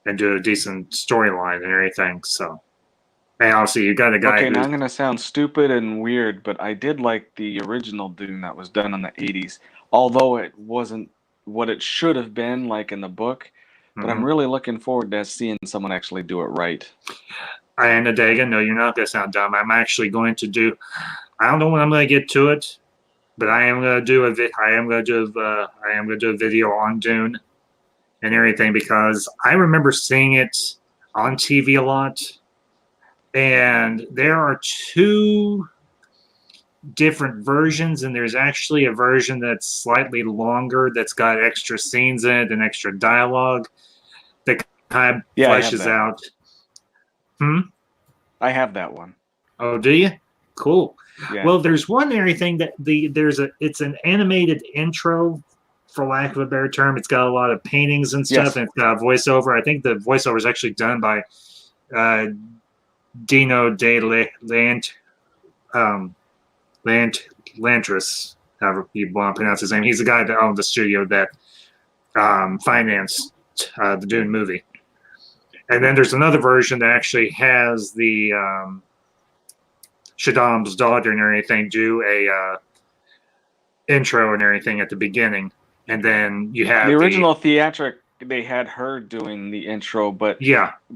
S1: and do a decent storyline and everything. So, and obviously you got a guy.
S3: Okay, now I'm gonna sound stupid and weird, but I did like the original Dune that was done in the '80s, although it wasn't what it should have been like in the book. But I'm really looking forward to seeing someone actually do it right.
S1: And Adega, no, you're not going to sound dumb. I'm actually going to do. I don't know when I'm going to get to it, but I am going to do a video on Dune and everything because I remember seeing it on TV a lot, and there are two different versions, and there's actually a version that's slightly longer that's got extra scenes in it and extra dialogue that kind of fleshes out.
S3: I have that one.
S1: Oh, do you? Cool.
S3: Yeah.
S1: Well, there's one everything that it's an animated intro, for lack of a better term. It's got a lot of paintings and stuff, and it's got a voiceover. I think the voiceover is actually done by Dino De Lantris, however you want to pronounce his name. He's the guy that owned the studio that financed the Dune movie. And then there's another version that actually has the Shaddam's daughter and everything do a intro and everything at the beginning. And then you have
S3: the original theatric, they had her doing the intro, but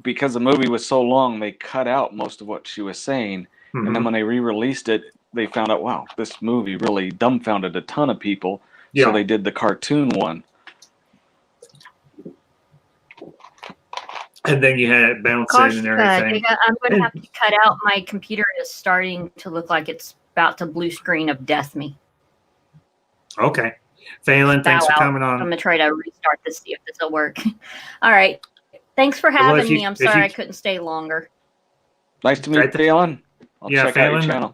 S3: because the movie was so long, they cut out most of what she was saying. Mm-hmm. And then when they re-released it, they found out, wow, this movie really dumbfounded a ton of people. Yeah. So they did the cartoon one.
S1: And then you had it bouncing and everything.
S2: I'm going to have to cut out. My computer is starting to look like it's about to blue screen of death me.
S1: Okay. Phelan, thanks for coming on.
S2: I'm going to try to restart this, see if this will work. All right. Thanks for having me. I'm sorry I couldn't stay longer.
S3: Nice to meet you, Phelan. I'll check out your channel.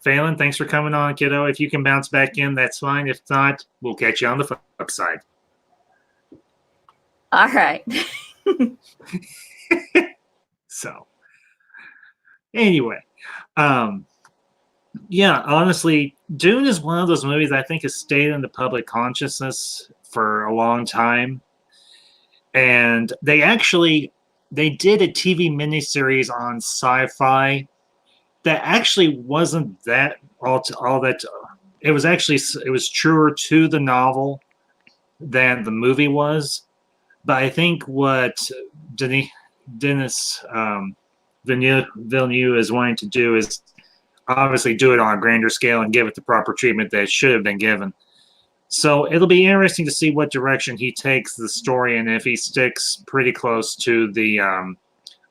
S1: Phelan, thanks for coming on, kiddo. If you can bounce back in, that's fine. If not, we'll catch you on the flip side.
S2: All right.
S1: So, anyway, Yeah, honestly, Dune is one of those movies I think has stayed in the public consciousness for a long time. And they did a TV miniseries on sci-fi that actually wasn't that all that. It was truer to the novel than the movie was. But I think what Denis, Dennis Villeneuve is wanting to do is obviously do it on a grander scale and give it the proper treatment that it should have been given. So it'll be interesting to see what direction he takes the story and if he sticks pretty close to the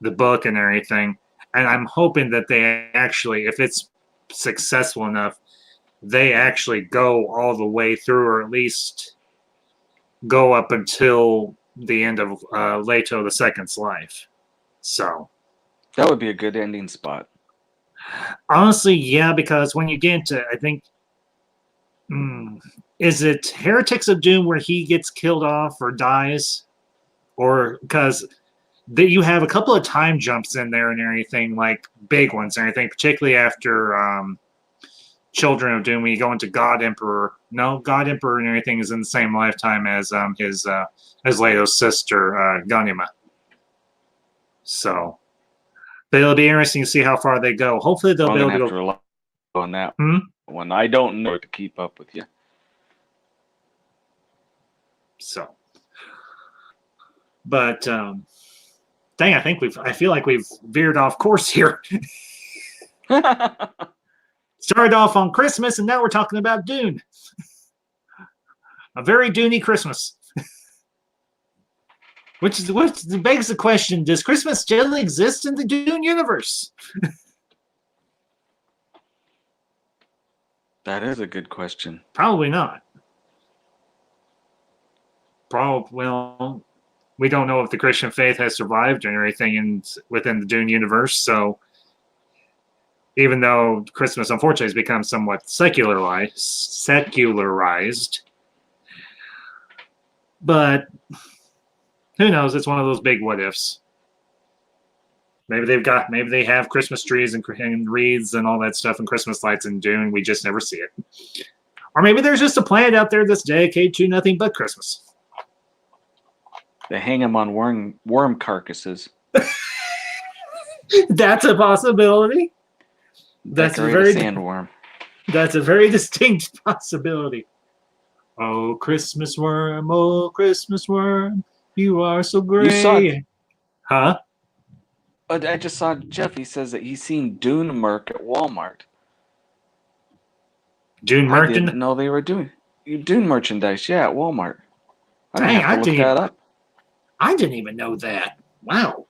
S1: book and everything. And I'm hoping that they actually, if it's successful enough, they actually go all the way through, or at least go up until the end of Leto the Second's life. So
S3: That would be a good ending spot.
S1: honestly, yeah, because when you get into, I think, is it Heretics of Doom where he gets killed off or dies, or because you have a couple of time jumps in there and everything, like big ones and everything, particularly after Children of Doom, when you go into God Emperor. No, God Emperor and everything is in the same lifetime as his Leto's sister, Ganima. So, but it'll be interesting to see how far they go. Hopefully, they'll
S3: I'm
S1: be
S3: gonna
S1: able to
S3: have to
S1: go.
S3: rely on that
S1: Hmm?
S3: one. I don't know to keep up with you.
S1: So, but dang, I feel like we've veered off course here. Started off on Christmas, and now we're talking about Dune. A very Dooney Christmas. Which begs the question: does Christmas still exist in the Dune universe?
S3: That is a good question.
S1: Probably not. Well, we don't know if the Christian faith has survived or anything within the Dune universe. So, even though Christmas unfortunately has become somewhat secularized, but who knows? It's one of those big what ifs. Maybe they have Christmas trees and wreaths and all that stuff and Christmas lights in Dune. We just never see it. Or maybe there's just a planet out there that's dedicated to nothing but Christmas.
S3: They hang them on worm carcasses.
S1: That's a possibility.
S3: Decorate a sandworm.
S1: That's a very distinct possibility. Oh, Christmas worm, you are so great. Huh?
S3: I just saw Jeff. He says that he's seen Dune Merc at Walmart.
S1: Dune
S3: I didn't
S1: Merchant?
S3: know they were doing Dune merchandise. Yeah, at Walmart. I'm gonna
S1: Dang,
S3: have to look that up.
S1: I didn't even know that. Wow.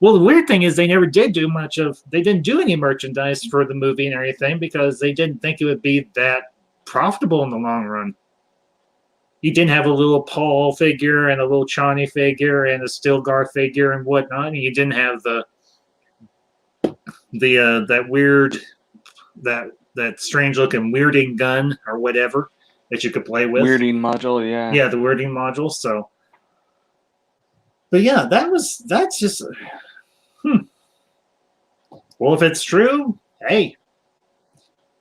S1: Well, the weird thing is they never did do they didn't do any merchandise for the movie and everything because they didn't think it would be that profitable in the long run. You didn't have a little Paul figure and a little Chani figure and a Stilgar figure and whatnot, and you didn't have that weird that strange looking weirding gun or whatever that you could play with.
S3: Weirding module, yeah.
S1: Yeah, the weirding module. So, but yeah, that's just. Well, if it's true, hey,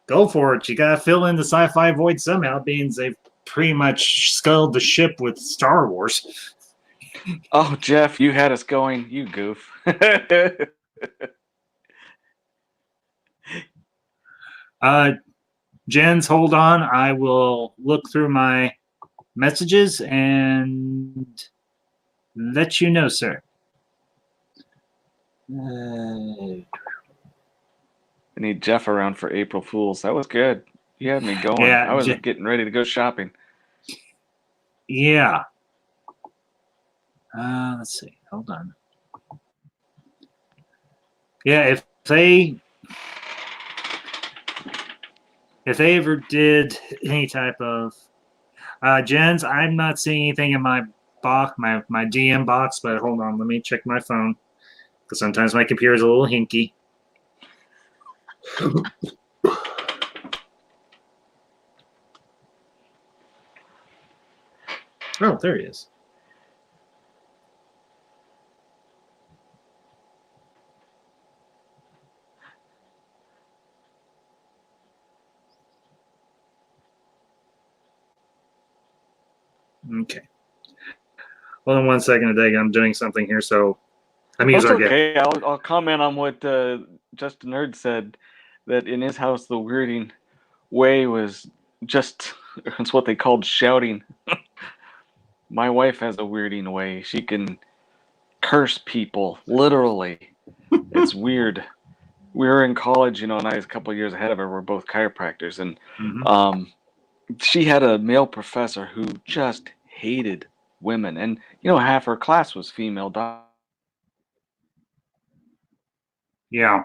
S1: go for it. You gotta fill in the sci-fi void somehow, being they've pretty much sculled the ship with Star Wars.
S3: Oh, Jeff, you had us going. You goof.
S1: Jens, hold on. I will look through my messages and let you know, sir.
S3: I need Jeff around for April Fools. That was good. You had me going.
S1: Yeah,
S3: I was getting ready to go shopping.
S1: Yeah. Let's see. Hold on. Yeah, if they ever did any type of Jens, I'm not seeing anything in my box, my DM box, but hold on, let me check my phone because sometimes my computer is a little hinky. Oh, there he is. Okay. Hold on 1 second, Dag. I'm doing something here, so let me use
S3: That's
S1: our gift.
S3: okay. I'll comment on what Justin Nerd said, that in his house the weirding way was just it's what they called shouting. My wife has a weirding way. She can curse people literally. It's weird. We were in college, and I was a couple of years ahead of her. We're both chiropractors, and
S1: Mhm.
S3: she had a male professor who just hated women, and half her class was female doctors.
S1: Yeah.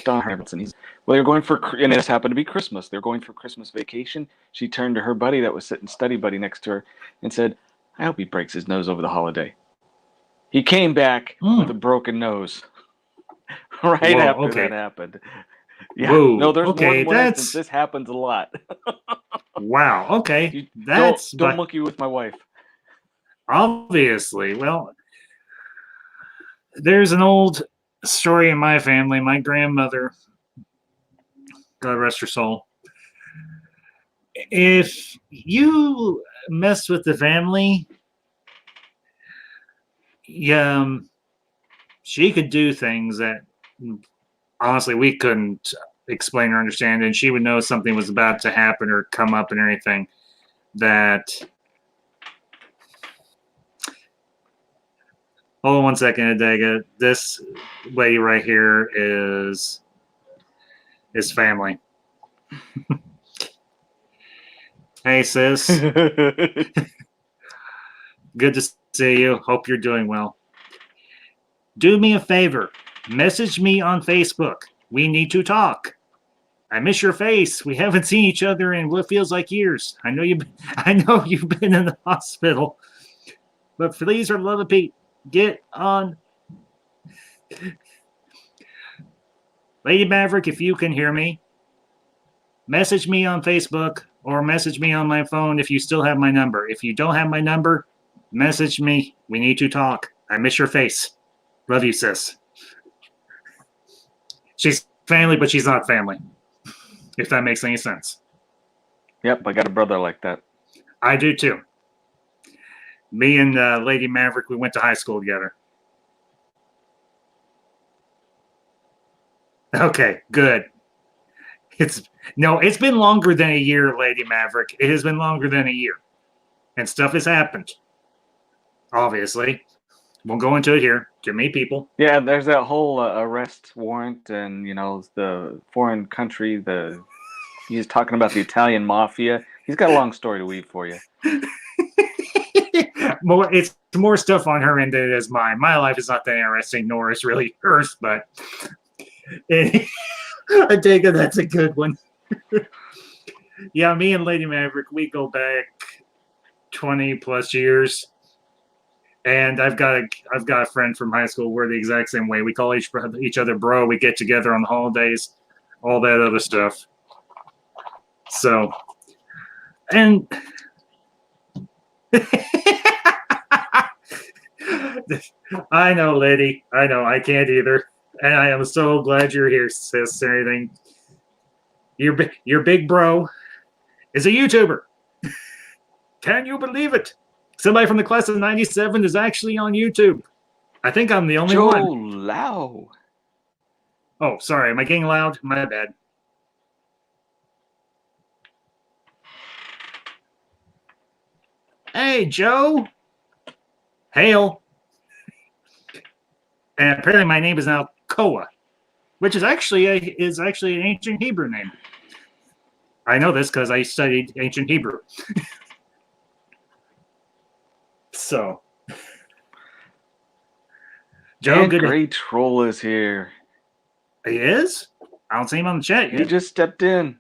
S3: And they were going and this happened to be Christmas. They were going for Christmas vacation. She turned to her buddy that was sitting study buddy next to her and said, "I hope he breaks his nose over the holiday." He came back with a broken nose right
S1: Whoa,
S3: after that
S1: okay.
S3: happened. Yeah, no,
S1: Whoa.
S3: there's more
S1: Okay,
S3: than one instance.
S1: that's
S3: This happens a lot.
S1: wow. Okay.
S3: You
S1: That's
S3: don't
S1: but
S3: monkey with my wife.
S1: obviously. Well, there's an old story in my family. My grandmother, God rest her soul. If you mess with the family, she could do things that honestly we couldn't explain or understand, and she would know something was about to happen or come up and everything. That hold on 1 second, Adega. This lady right here is family. Hey sis, good to see you. Hope you're doing well. Do me a favor. Message me on Facebook. We need to talk. I miss your face. We haven't seen each other in what feels like years. I know you've been in the hospital. But please, for the love of Pete, get on. Lady Maverick, if you can hear me, message me on Facebook or message me on my phone if you still have my number. If you don't have my number, message me. We need to talk. I miss your face. Love you, sis. She's family, but she's not family. If that makes any sense.
S3: Yep, I got a brother like that.
S1: I do too. Me and Lady Maverick, we went to high school together. Okay, good. It's been longer than a year, Lady Maverick. It has been longer than a year. And stuff has happened. Obviously. Won't go into it here. Too many people.
S3: Yeah, there's that whole arrest warrant, and the foreign country. He's talking about the Italian mafia. He's got a long story to weave for you.
S1: It's more stuff on her end than it is mine. My life is not that interesting, nor is really hers. But I take it that's a good one. Yeah, me and Lady Maverick, we go back 20 plus years. And I've got a friend from high school. We're the exact same way. We call each other bro. We get together on the holidays, all that other stuff. So, and I know, lady. I know. I can't either. And I am so glad you're here, sis. And everything. Your big bro is a YouTuber. Can you believe it? Somebody from the class of '97 is actually on YouTube. I think I'm the only one.
S3: Joe Lau.
S1: Oh, sorry. Am I getting loud? My bad. Hey, Joe. Hail. And apparently my name is now Koa, which is actually an ancient Hebrew name. I know this because I studied ancient Hebrew. So, Joe,
S3: And
S1: good.
S3: Gray Troll is here.
S1: He is? I don't see him on the chat yet.
S3: He just stepped in.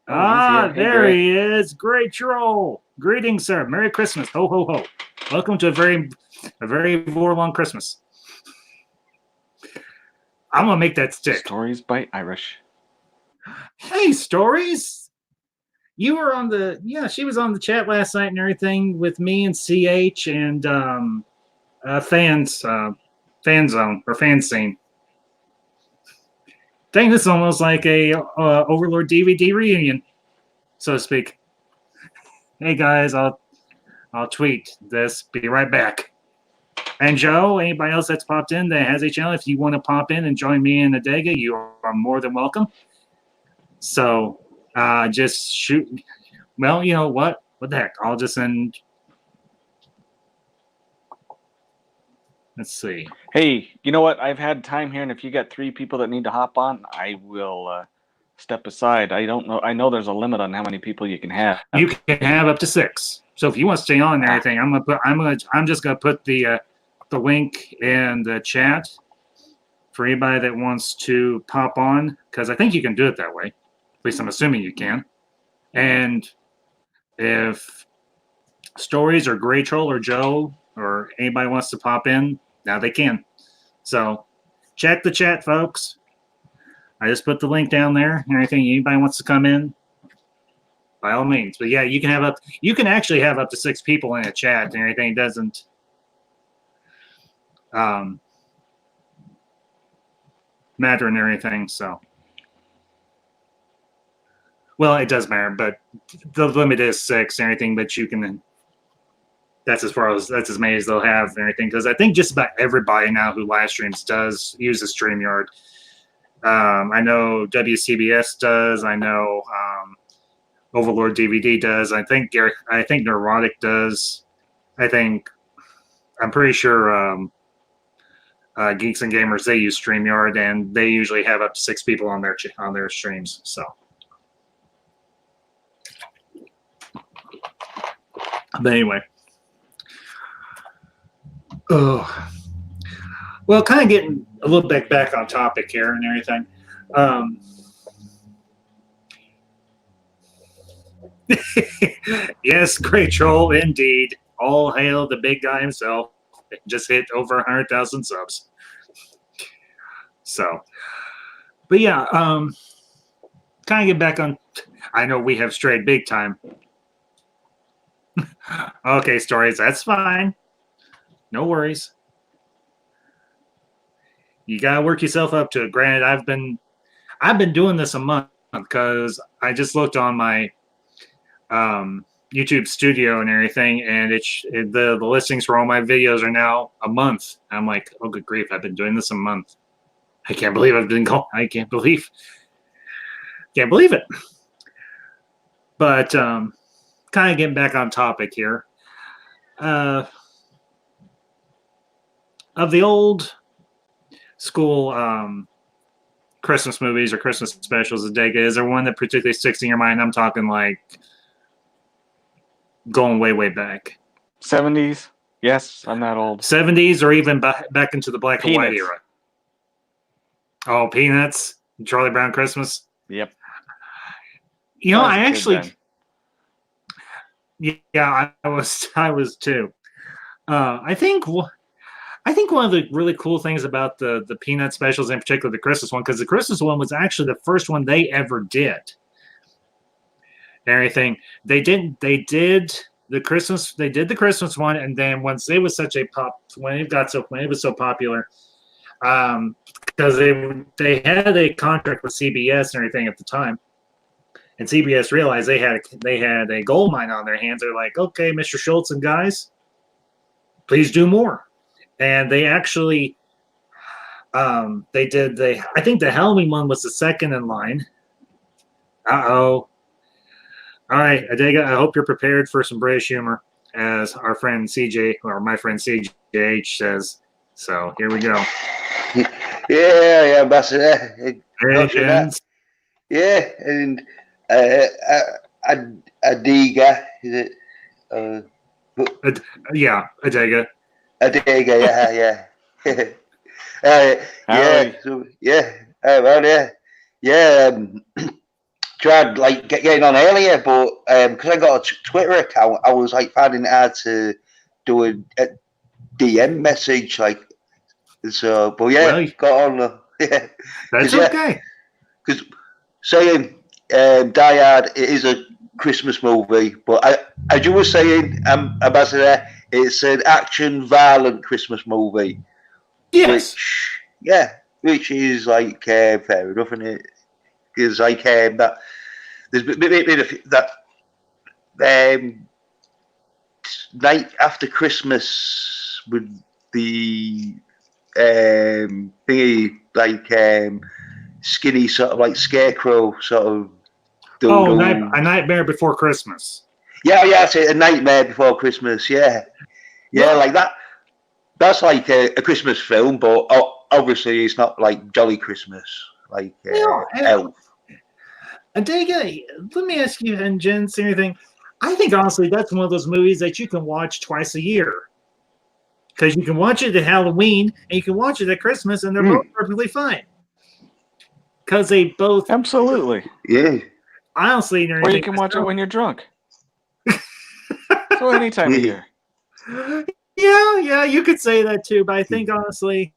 S1: Oh,
S3: Hey,
S1: there
S3: Gray.
S1: he is. Great troll. Greetings, sir. Merry Christmas. Ho, ho, ho. Welcome to a very long Christmas. I'm going to make that stick.
S3: Stories by Irish.
S1: Hey, Stories. You were she was on the chat last night and everything with me and CH and fan zone or fan scene. I think this is almost like a Overlord DVD reunion, so to speak. Hey guys, I'll I'll tweet this. Be right back. And Joe, anybody else that's popped in that has a channel, if you want to pop in and join me in Adega, you are more than welcome. So just shoot. Well, you know what? What the heck? I'll just send. Let's see.
S3: Hey, you know what? I've had time here, and if you got 3 people that need to hop on, I will step aside. I don't know. I know there's a limit on how many people you can have.
S1: You can have up to 6. So if you want to stay on and everything, I'm just gonna put the link in the chat for anybody that wants to pop on, because I think you can do it that way. At least I'm assuming you can. And if Stories or Gray Troll or Joe or anybody wants to pop in, now they can. So check the chat, folks. I just put the link down there and everything. Anybody wants to come in, by all means. But yeah, you can actually have up to 6 people in a chat and everything. It doesn't matter and everything. So, well, it does matter, but the limit is 6 and everything. But you can. That's as many as they'll have and everything. Because I think just about everybody now who live streams does use the StreamYard. I know WCBS does. I know Overlord DVD does. I think Neurotic does. I'm pretty sure Geeks and Gamers, they use StreamYard, and they usually have up to 6 people on their streams. So, but anyway. Oh, well, kind of getting a little bit back on topic here and everything. Yes, Great Troll, indeed. All hail the big guy himself. Just hit over 100,000 subs. So, but yeah, kind of get back on. I know we have strayed big time. Okay, Stories, that's fine. No worries. You gotta work yourself up to it. Granted, I've been doing this a month because I just looked on my YouTube studio and everything, and the listings for all my videos are now a month. I'm like, oh good grief, I've been doing this a month. I can't believe I've been going. I can't believe it. But kind of getting back on topic here. Of the old school Christmas movies or Christmas specials, Adega, is there one that particularly sticks in your mind? I'm talking like going way, way back.
S3: 70s? Yes, I'm that old.
S1: 70s or even back into the black and white
S3: Peanuts.
S1: era. Oh, Peanuts, Charlie Brown Christmas.
S3: Yep.
S1: You know,
S3: I was
S1: I
S3: a kid
S1: actually,
S3: then.
S1: yeah, I was too. I think one of the really cool things about the Peanut specials, in particular the Christmas one, because the Christmas one was actually the first one they ever did. Everything they did the Christmas one, and then once it was such a pop, when it was so popular, because they had a contract with CBS and everything at the time, and CBS realized they had a gold mine on their hands. They're like, okay, Mr. Schultz and guys, please do more. And they actually, I think the Halloween one was the second in line. Uh-oh. All right, Adega, I hope you're prepared for some British humor, as our friend CJ, or my friend CJH says. So here we go.
S4: Yeah, Ambassador.
S1: Asians.
S4: Yeah, and Adega, is it?
S1: Yeah, Adega.
S4: Adega, yeah. Tried like getting on earlier, but because I got a Twitter account, I was like finding it hard to do a DM message, like so. But yeah,
S1: Well,
S4: got on. Yeah,
S1: That's
S4: yeah.
S1: okay.
S4: because saying Die Hard, it is a Christmas movie, but as you were saying, Ambassador, it's an action, violent Christmas movie.
S1: Yes.
S4: Which is like fair enough, isn't it? Because like that there's been that Night After Christmas with the thingy, like skinny sort of like scarecrow sort of
S1: Oh,
S4: doodle.
S1: A Nightmare Before Christmas.
S4: Yeah, that's it. A Nightmare Before Christmas. Yeah,
S1: Well-
S4: like that. That's like a Christmas film, but obviously it's not like Jolly Christmas, like Elf.
S1: And Dega, let me ask you and Jen, say anything. I think honestly that's one of those movies that you can watch twice a year. Because you can watch it at Halloween and you can watch it at Christmas, and they're both perfectly fine. Because they both
S3: Absolutely.
S4: Yeah.
S1: honestly,
S3: Or you can watch it when you're drunk. So any time of year.
S1: Yeah, you could say that too. But I think honestly,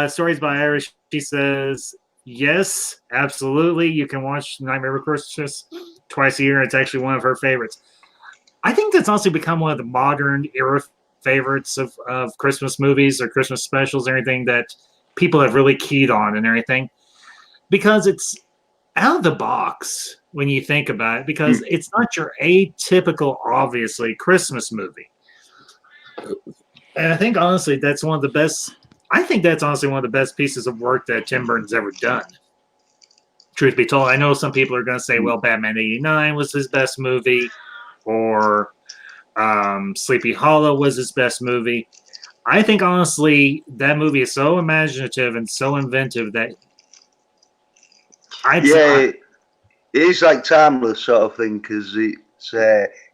S1: Stories by Irish, she says, yes, absolutely. You can watch Nightmare Before Christmas twice a year. It's actually one of her favorites. I think that's also become one of the modern era favorites of Christmas movies or Christmas specials or anything that people have really keyed on and everything. Because it's out of the box when you think about it, because it's not your atypical, obviously, Christmas movie. And I think honestly that's one of the best. I think that's honestly one of the best pieces of work that Tim Burton's ever done. Truth be told, I know some people are going to say, well, Batman '89 was his best movie, or Sleepy Hollow was his best movie. I think honestly that movie is so imaginative and so inventive that
S4: it is like timeless sort of thing, because it's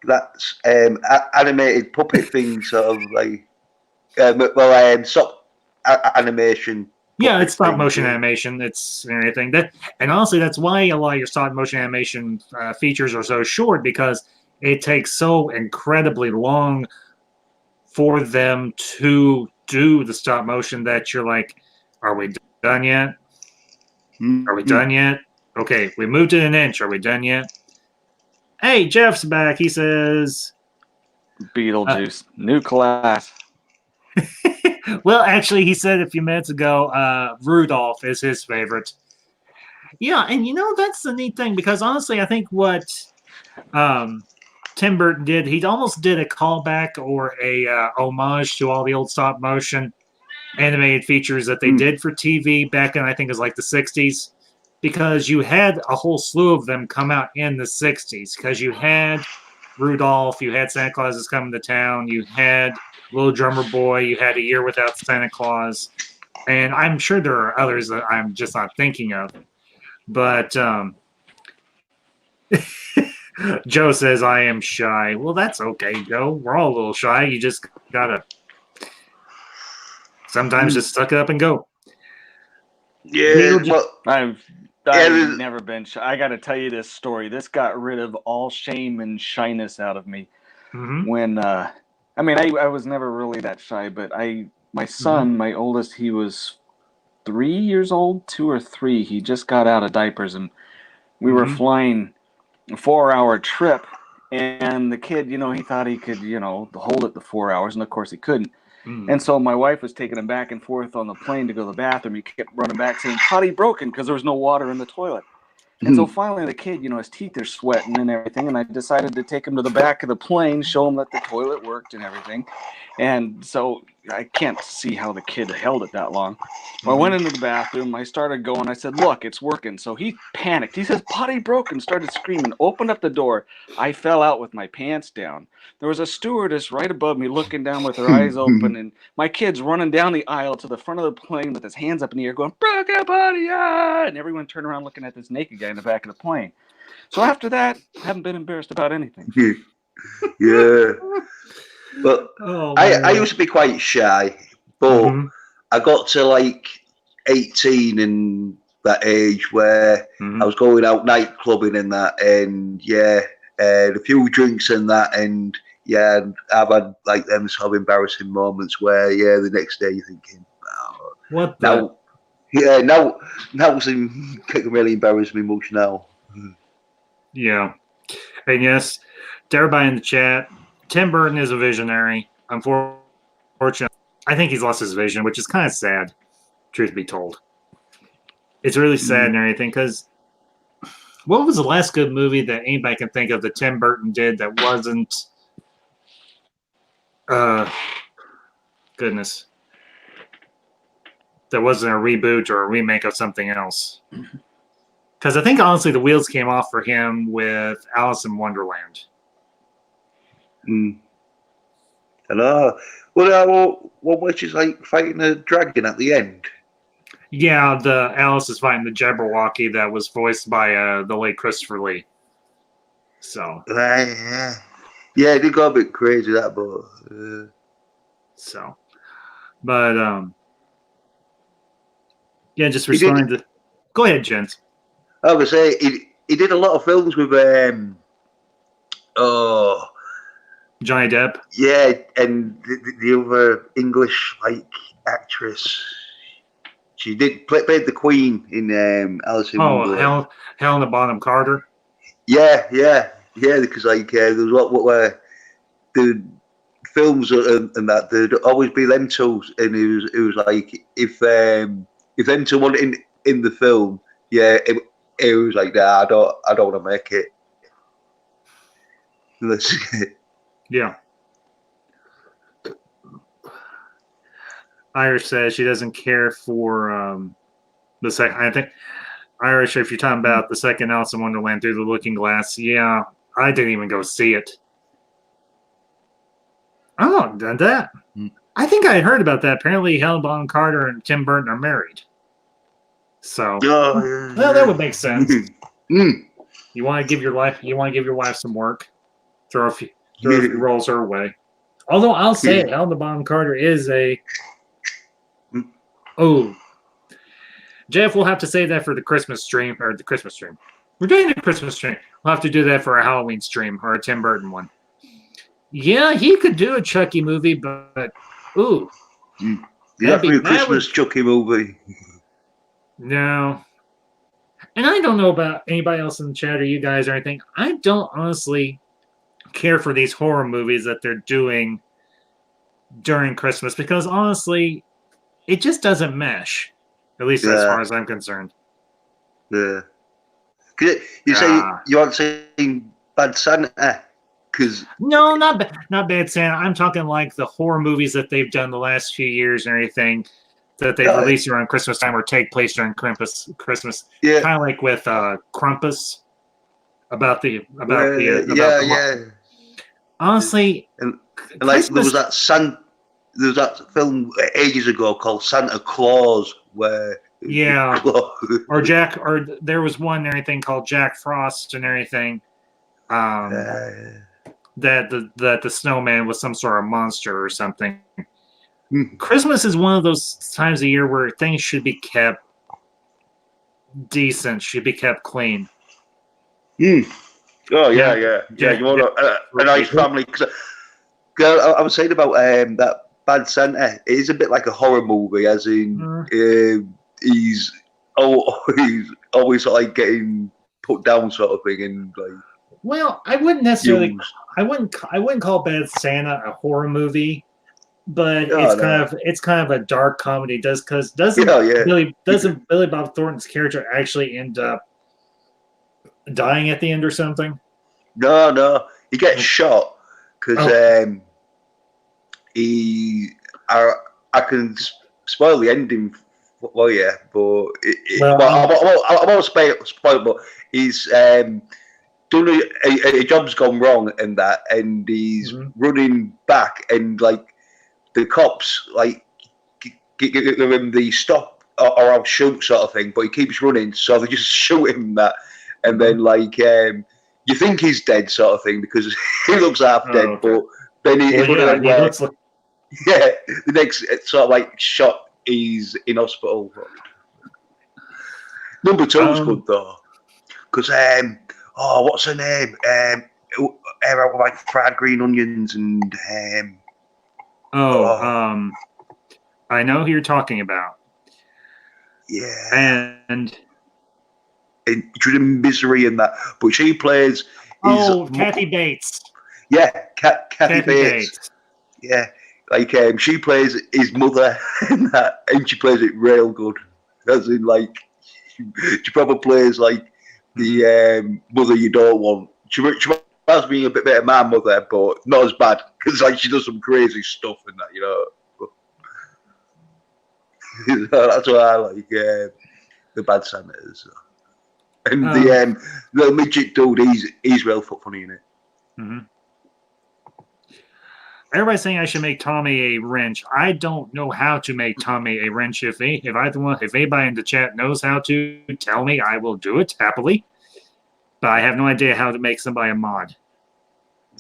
S4: that's animated puppet thing, sort of like stop animation.
S1: Yeah, it's stop
S4: thing,
S1: motion
S4: yeah.
S1: animation. It's anything that, and honestly, that's why a lot of your stop motion animation features are so short, because it takes so incredibly long for them to do the stop motion that you're like, are we done yet? Are we done yet? Okay, we moved it an inch. Are we done yet? Hey, Jeff's back. He says,
S3: Beetlejuice. New class.
S1: well, actually, he said a few minutes ago, Rudolph is his favorite. Yeah, and that's the neat thing, because honestly, I think what Tim Burton did, he almost did a callback or a homage to all the old stop motion animated features that they did for TV back in, I think it was like the 60s, because you had a whole slew of them come out in the 60s, because you had Rudolph, you had Santa Claus is Coming to Town, you had Little Drummer Boy, you had A Year Without Santa Claus, and I'm sure there are others that I'm just not thinking of. But Joe says, I am shy. Well, that's okay, Joe. We're all a little shy. You just gotta sometimes just suck it up and go.
S4: Yeah,
S3: I've never been shy. I got to tell you this story. This got rid of all shame and shyness out of me. When I was never really that shy, but my son, my oldest, he was 3 years old, 2 or 3. He just got out of diapers, and we were flying a 4-hour trip, and the kid, he thought he could, hold it the 4 hours, and of course he couldn't. And so my wife was taking him back and forth on the plane to go to the bathroom. He kept running back saying, potty broken, because there was no water in the toilet. And so finally the kid, his teeth are sweating and everything, and I decided to take him to the back of the plane, show him that the toilet worked and everything. And so I can't see how the kid held it that long. Well, I went into the bathroom. I started going. I said, look, it's working. So he panicked. He says, potty broken, started screaming, opened up the door. I fell out with my pants down. There was a stewardess right above me looking down with her eyes open, and my kid's running down the aisle to the front of the plane with his hands up in the air going, broken potty, ah! And everyone turned around looking at this naked guy in the back of the plane. So after that, I haven't been embarrassed about anything.
S4: Yeah. But I used to be quite shy, but I got to like 18 in that age where I was going out night clubbing and that, and a few drinks and that, and I've had like them sort of embarrassing moments where the next day you're thinking, oh,
S1: what
S4: now? Yeah, now it can really embarrass me much now.
S1: Yeah, and yes, to everybody in the chat, Tim Burton is a visionary. Unfortunately, I think he's lost his vision, which is kind of sad, truth be told. It's really sad and everything, because what was the last good movie that anybody can think of that Tim Burton did that wasn't Goodness. There wasn't a reboot or a remake of something else. Because I think, honestly, the wheels came off for him with Alice in Wonderland.
S4: Hello. Well, which is like fighting a dragon at the end.
S1: Yeah, the Alice is fighting the Jabberwocky that was voiced by the late Christopher Lee. So.
S4: Yeah, it did go a bit crazy, that, but...
S1: So. But, yeah, just responding to... Go ahead, gents.
S4: I was say he did a lot of films with
S1: Johnny Depp.
S4: Yeah, and the other English actress. She played the Queen in Alice in Wonderland.
S1: Helena Bonham Carter.
S4: Yeah, because there was a lot where the films and that there'd always be them two, and it was like if them two weren't in the film, it was like, nah, I don't want to make it.
S1: Yeah. Irish says she doesn't care for the second. I think Irish, if you're talking about the second Alice in Wonderland Through the Looking Glass, yeah, I didn't even go see it. Oh, done that. I think I heard about that. Apparently, Helena Bonham Carter and Tim Burton are married. So, well, that would make sense. You want to give your wife some work. Throw a few rolls her way. Although I'll say it, Helena Bonham Carter is a. Oh, Jeff, we'll have to save that for the Christmas stream or the Christmas stream. We're doing the Christmas stream. We'll have to do that for a Halloween stream or a Tim Burton one. Yeah, he could do a Chucky movie, but ooh,
S4: a Christmas Chucky movie.
S1: No. And I don't know about anybody else in the chat or you guys or anything. I don't honestly care for these horror movies that they're doing during Christmas because honestly, it just doesn't mesh. At least as far as I'm concerned.
S4: Yeah. You say you aren't saying Bad Santa?
S1: No, not Bad Santa. I'm talking like the horror movies that they've done the last few years and everything. That they release around Christmas time or take place during Christmas. Yeah. Kind of like with Krampus about the honestly,
S4: and like there was that film ages ago called Santa Claus where
S1: or there was one and everything called Jack Frost and everything. That the snowman was some sort of monster or something. Christmas is one of those times of year where things should be kept decent, should be kept clean.
S4: Oh yeah. You want a nice family? Cause I was saying about that Bad Santa. It is a bit like a horror movie, as in he's always sort of like getting put down, sort of thing, and like.
S1: Well, I wouldn't necessarily. I wouldn't call Bad Santa a horror movie. But it's kind of a dark comedy. Doesn't Billy Bob Thornton's character actually end up dying at the end or something?
S4: No, he gets shot because I can spoil the ending for you, but I won't spoil. But he's done a job's gone wrong and that, and he's running back and like. The cops like give him the stop or I'll shoot sort of thing, but he keeps running, so they just shoot him that, and then like you think he's dead sort of thing because he looks half dead, but then the next sort of like shot he's in hospital. Number 2's good though, because what's her name? Like fried green onions and
S1: I know who you're talking about.
S4: Yeah.
S1: And
S4: Misery and that. But she plays...
S1: Kathy Bates.
S4: Yeah, Kathy Bates. Yeah. Like, she plays his mother in that, and she plays it real good. As in, like, she probably plays, like, the mother you don't want. She reminds me a bit of my mother, but not as bad because like she does some crazy stuff and that, you know. That's why I like the Bad Santas. And the little midget dude, he's real funny in it.
S1: Mm-hmm. Everybody's saying I should make Tommy a wrench. I don't know how to make Tommy a wrench. If anybody in the chat knows how to, tell me. I will do it happily. But I have no idea how to make somebody a mod.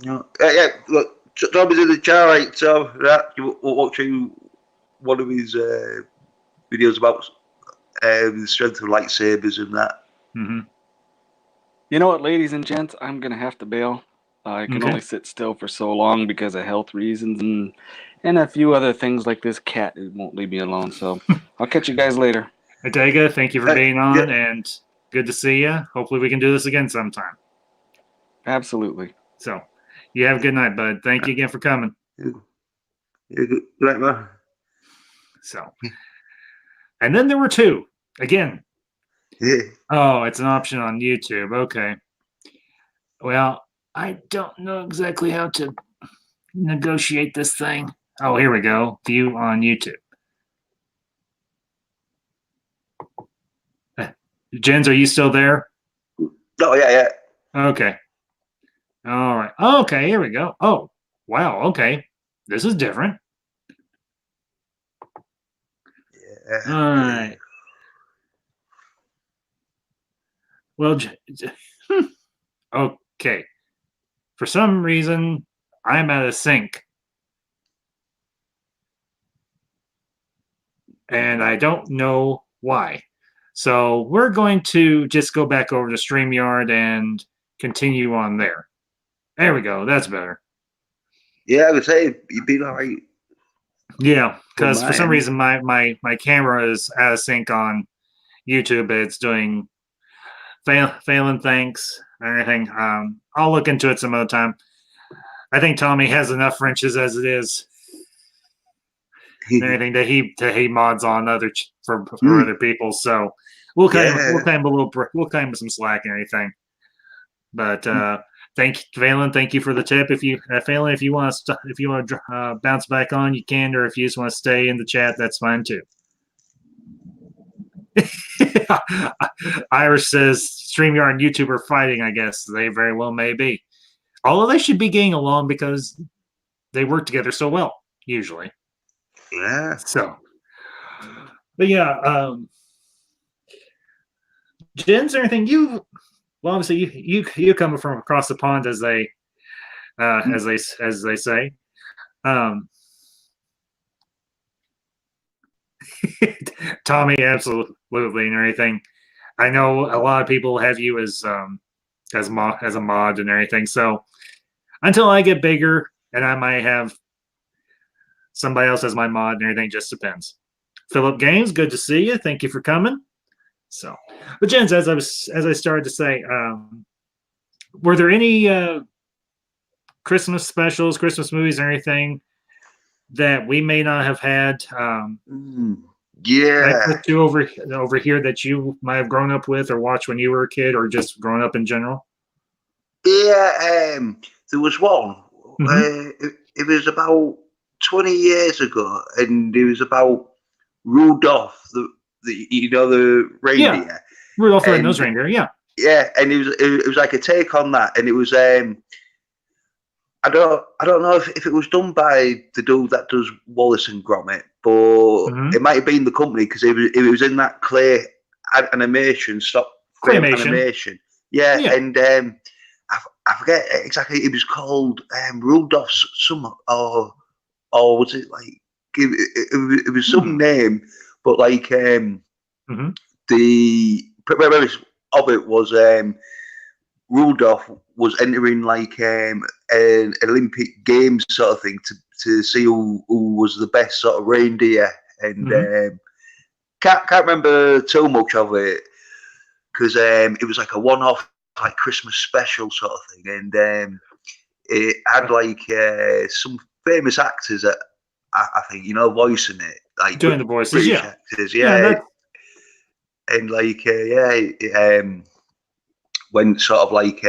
S4: No. Yeah, look, Tommy's in the chat, right? So you watching one of his videos about the strength of lightsabers and that.
S1: Mm-hmm.
S3: You know what, ladies and gents, I'm gonna have to bail. I can only sit still for so long because of health reasons and a few other things like this cat. It won't leave me alone. So I'll catch you guys later.
S1: Adega, thank you for being on, and good to see you. Hopefully we can do this again sometime.
S3: Absolutely.
S1: So you have a good night, bud. Thank you again for coming.
S4: Yeah, good night, man.
S1: So, and then there were two again.
S4: Yeah.
S1: Oh, it's an option on YouTube. Okay. Well, I don't know exactly how to negotiate this thing. Oh, here we go. View on YouTube. Jens, are you still there?
S4: Oh, yeah.
S1: Okay. All right. Okay, here we go. Oh, wow. Okay. This is different.
S4: Yeah.
S1: All right. Well, okay. For some reason, I'm out of sync. And I don't know why. So we're going to just go back over to StreamYard and continue on there. There we go. That's better.
S4: Yeah, I would say you'd be all right.
S1: Yeah, because for some reason my camera is out of sync on YouTube. It's doing failing thanks and everything. I'll look into it some other time. I think Tommy has enough wrenches as it is. Anything that he mods on for other people, so we'll claim him some slack and everything. But Valen, thank you for the tip. Valen, if you want to bounce back on, you can, or if you just want to stay in the chat, that's fine too. Irish says StreamYard and YouTube are fighting. I guess they very well may be. Although they should be getting along because they work together so well usually.
S4: Yeah.
S1: So, but yeah, Jens, anything obviously you come from across the pond as they say. Tommy, absolutely, and everything. I know a lot of people have you as a mod and everything. So until I get bigger, and I might have somebody else as my mod and everything, just depends. Philip Gaines, good to see you. Thank you for coming. So, but Jens, as I started to say, were there any Christmas specials, Christmas movies, or anything that we may not have had?
S4: Yeah.
S1: To over here that you might have grown up with or watched when you were a kid, or just grown up in general?
S4: Yeah. There was one. It was about 20 years ago, and it was about Rudolph, the reindeer.
S1: Yeah, Rudolph the Red-Nosed Reindeer. Yeah.
S4: Yeah, and it was like a take on that, and it was I don't know if it was done by the dude that does Wallace and Gromit, but it might have been the company because it was in that clay animation, stop frame animation. Yeah, and I forget exactly. It was called Rudolph's Summer, or was it like it was some name, but like the premise of it was Rudolph was entering like an Olympic Games sort of thing to see who was the best sort of reindeer, and can't remember too much of it because it was like a one-off like Christmas special sort of thing, and it had like some famous actors that I think voicing it, like
S1: doing the voices,
S4: British actors, and like went sort of like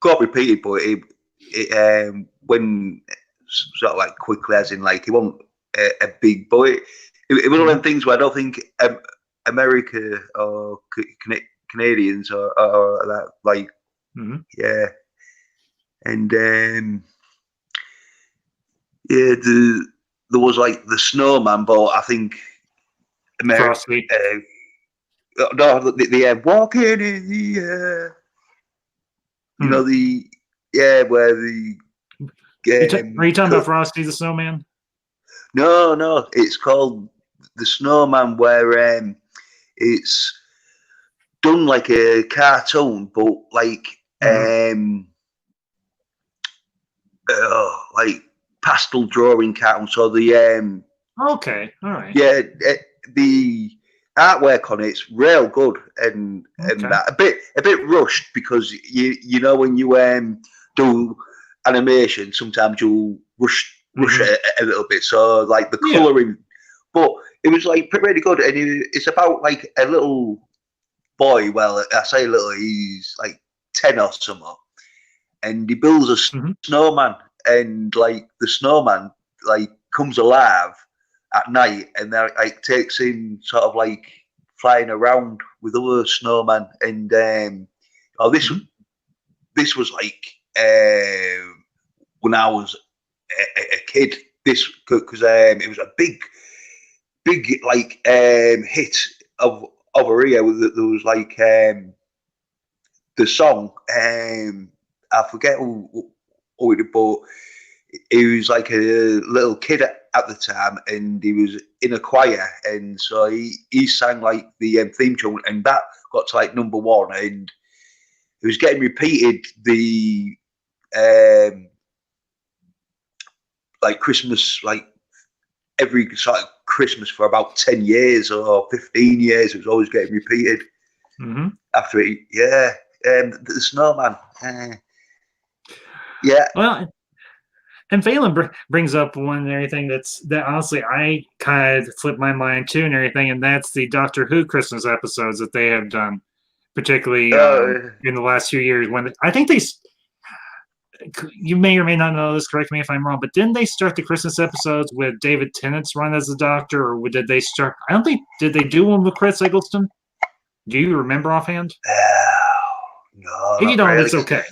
S4: got repeated, but it when sort of like quickly, as in like it wasn't a big, but it was one of them things where I don't think America or Canadians or that like yeah, and yeah, there was like the snowman, but I think America. No, the walking in the air. You know where the.
S1: Are you talking about Frosty the Snowman?
S4: No, it's called the Snowman, where it's done like a cartoon, but like like pastel drawing cartoon. So the
S1: okay, all right,
S4: yeah, the artwork on it's real good and that a bit rushed because you know when you do animation sometimes you'll rush it a little bit, so like the colouring, but it was like pretty good, and it's about like a little boy. Well, I say little, he's like 10 or something, and he builds a snowman, and like the snowman like comes alive at night, and then like takes him sort of like flying around with other snowmen, and this was like when I was a kid. This because it was a big like hit of over here. There was like the song. I forget who it did, but he was like a little kid at the time, and he was in a choir, and so he sang like the theme tune, and that got to like #1, and it was getting repeated the like Christmas, like every sort of Christmas for about 10 years or 15 years. It was always getting repeated after it. Yeah, the Snowman. Yeah.
S1: Well, and Phelan brings up one and everything that honestly I kind of flipped my mind too and everything, and that's the Doctor Who Christmas episodes that they have done, particularly in the last few years. When I think you may or may not know this, correct me if I'm wrong, but didn't they start the Christmas episodes with David Tennant's run as the Doctor, or did they start? I don't think, did they do one with Chris Eggleston? Do you remember offhand?
S4: No,
S1: if you don't,
S4: really.
S1: It's okay.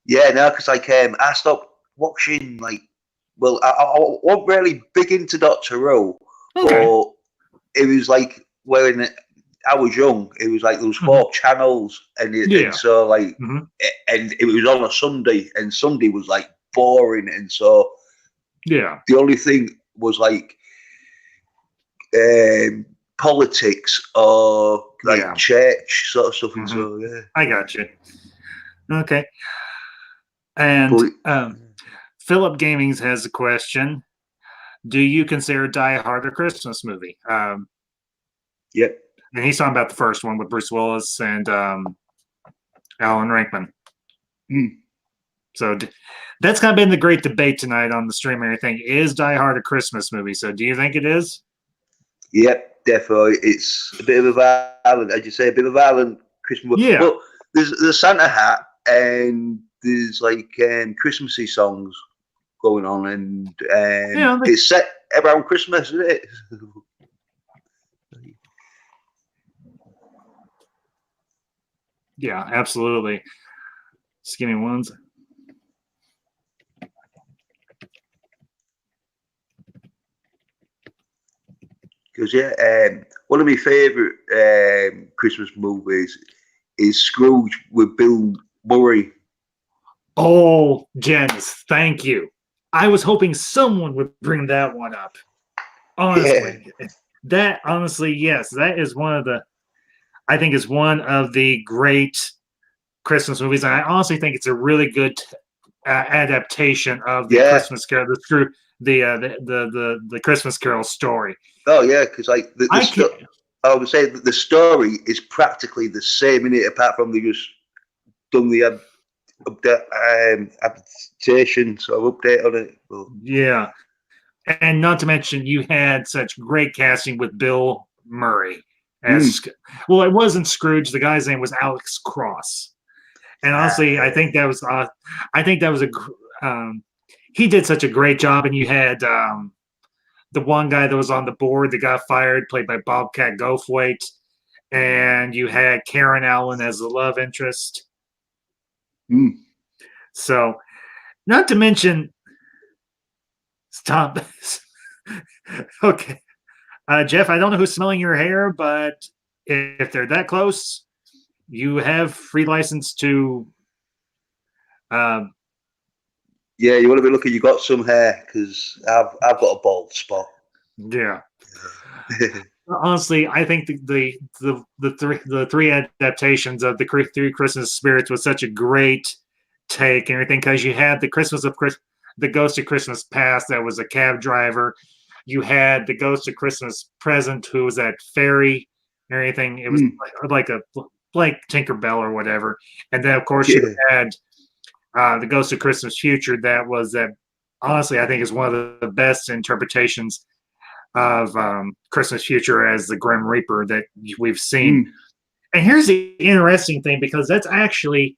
S4: Yeah, no, because like I stopped watching, like, well, I wasn't really big into Doctor Who, but it was like when I was young, it was like there was 4 channels, and so like, and it was on a Sunday, and Sunday was like boring, and so the only thing was like politics or like church sort of stuff, and so
S1: I got you. Okay. And Philip Gamings has a question. Do you consider Die Hard a Christmas movie?
S4: Yep.
S1: And he's talking about the first one with Bruce Willis and Alan Rickman. So that's kind of been the great debate tonight on the stream and everything. Is Die Hard a Christmas movie? So do you think it is?
S4: Yep, definitely. It's a bit of a violent, as you say, a bit of a violent Christmas movie.
S1: Yeah.
S4: But there's the Santa hat, and there's like Christmassy songs going on, and it's set around Christmas, isn't it?
S1: Yeah, absolutely. Just give me one.
S4: Because one of my favourite Christmas movies is Scrooge with Bill Murray.
S1: Oh, Jens, thank you. I was hoping someone would bring that one up. Honestly, that honestly, yes, that is one of the. I think is one of the great Christmas movies, and I honestly think it's a really good adaptation of the Christmas Carol, the Christmas Carol story.
S4: Oh yeah, because like I would say that the story is practically the same in it, apart from they just done the adaptation sort of update on it. But.
S1: Yeah, and not to mention you had such great casting with Bill Murray as well. It wasn't Scrooge. The guy's name was Alex Cross, And honestly, I think that was he did such a great job. And you had the one guy that was on the board that got fired, played by Bobcat Goldthwait, and you had Karen Allen as the love interest. So, not to mention, stop. Okay, Jeff, I don't know who's smelling your hair, but if they're that close, you have free license to.
S4: Yeah, you want to be lucky you got some hair because I've got a bald spot.
S1: Yeah. Honestly, I think the three adaptations of the Three Christmas Spirits was such a great take and everything, because you had the the Ghost of Christmas Past that was a cab driver. You had the Ghost of Christmas Present, who was that fairy and everything. It was like Tinkerbell or whatever. And then of course you had the Ghost of Christmas Future. That honestly I think is one of the best interpretations of Christmas Future as the Grim Reaper that we've seen. And here's the interesting thing, because that's actually,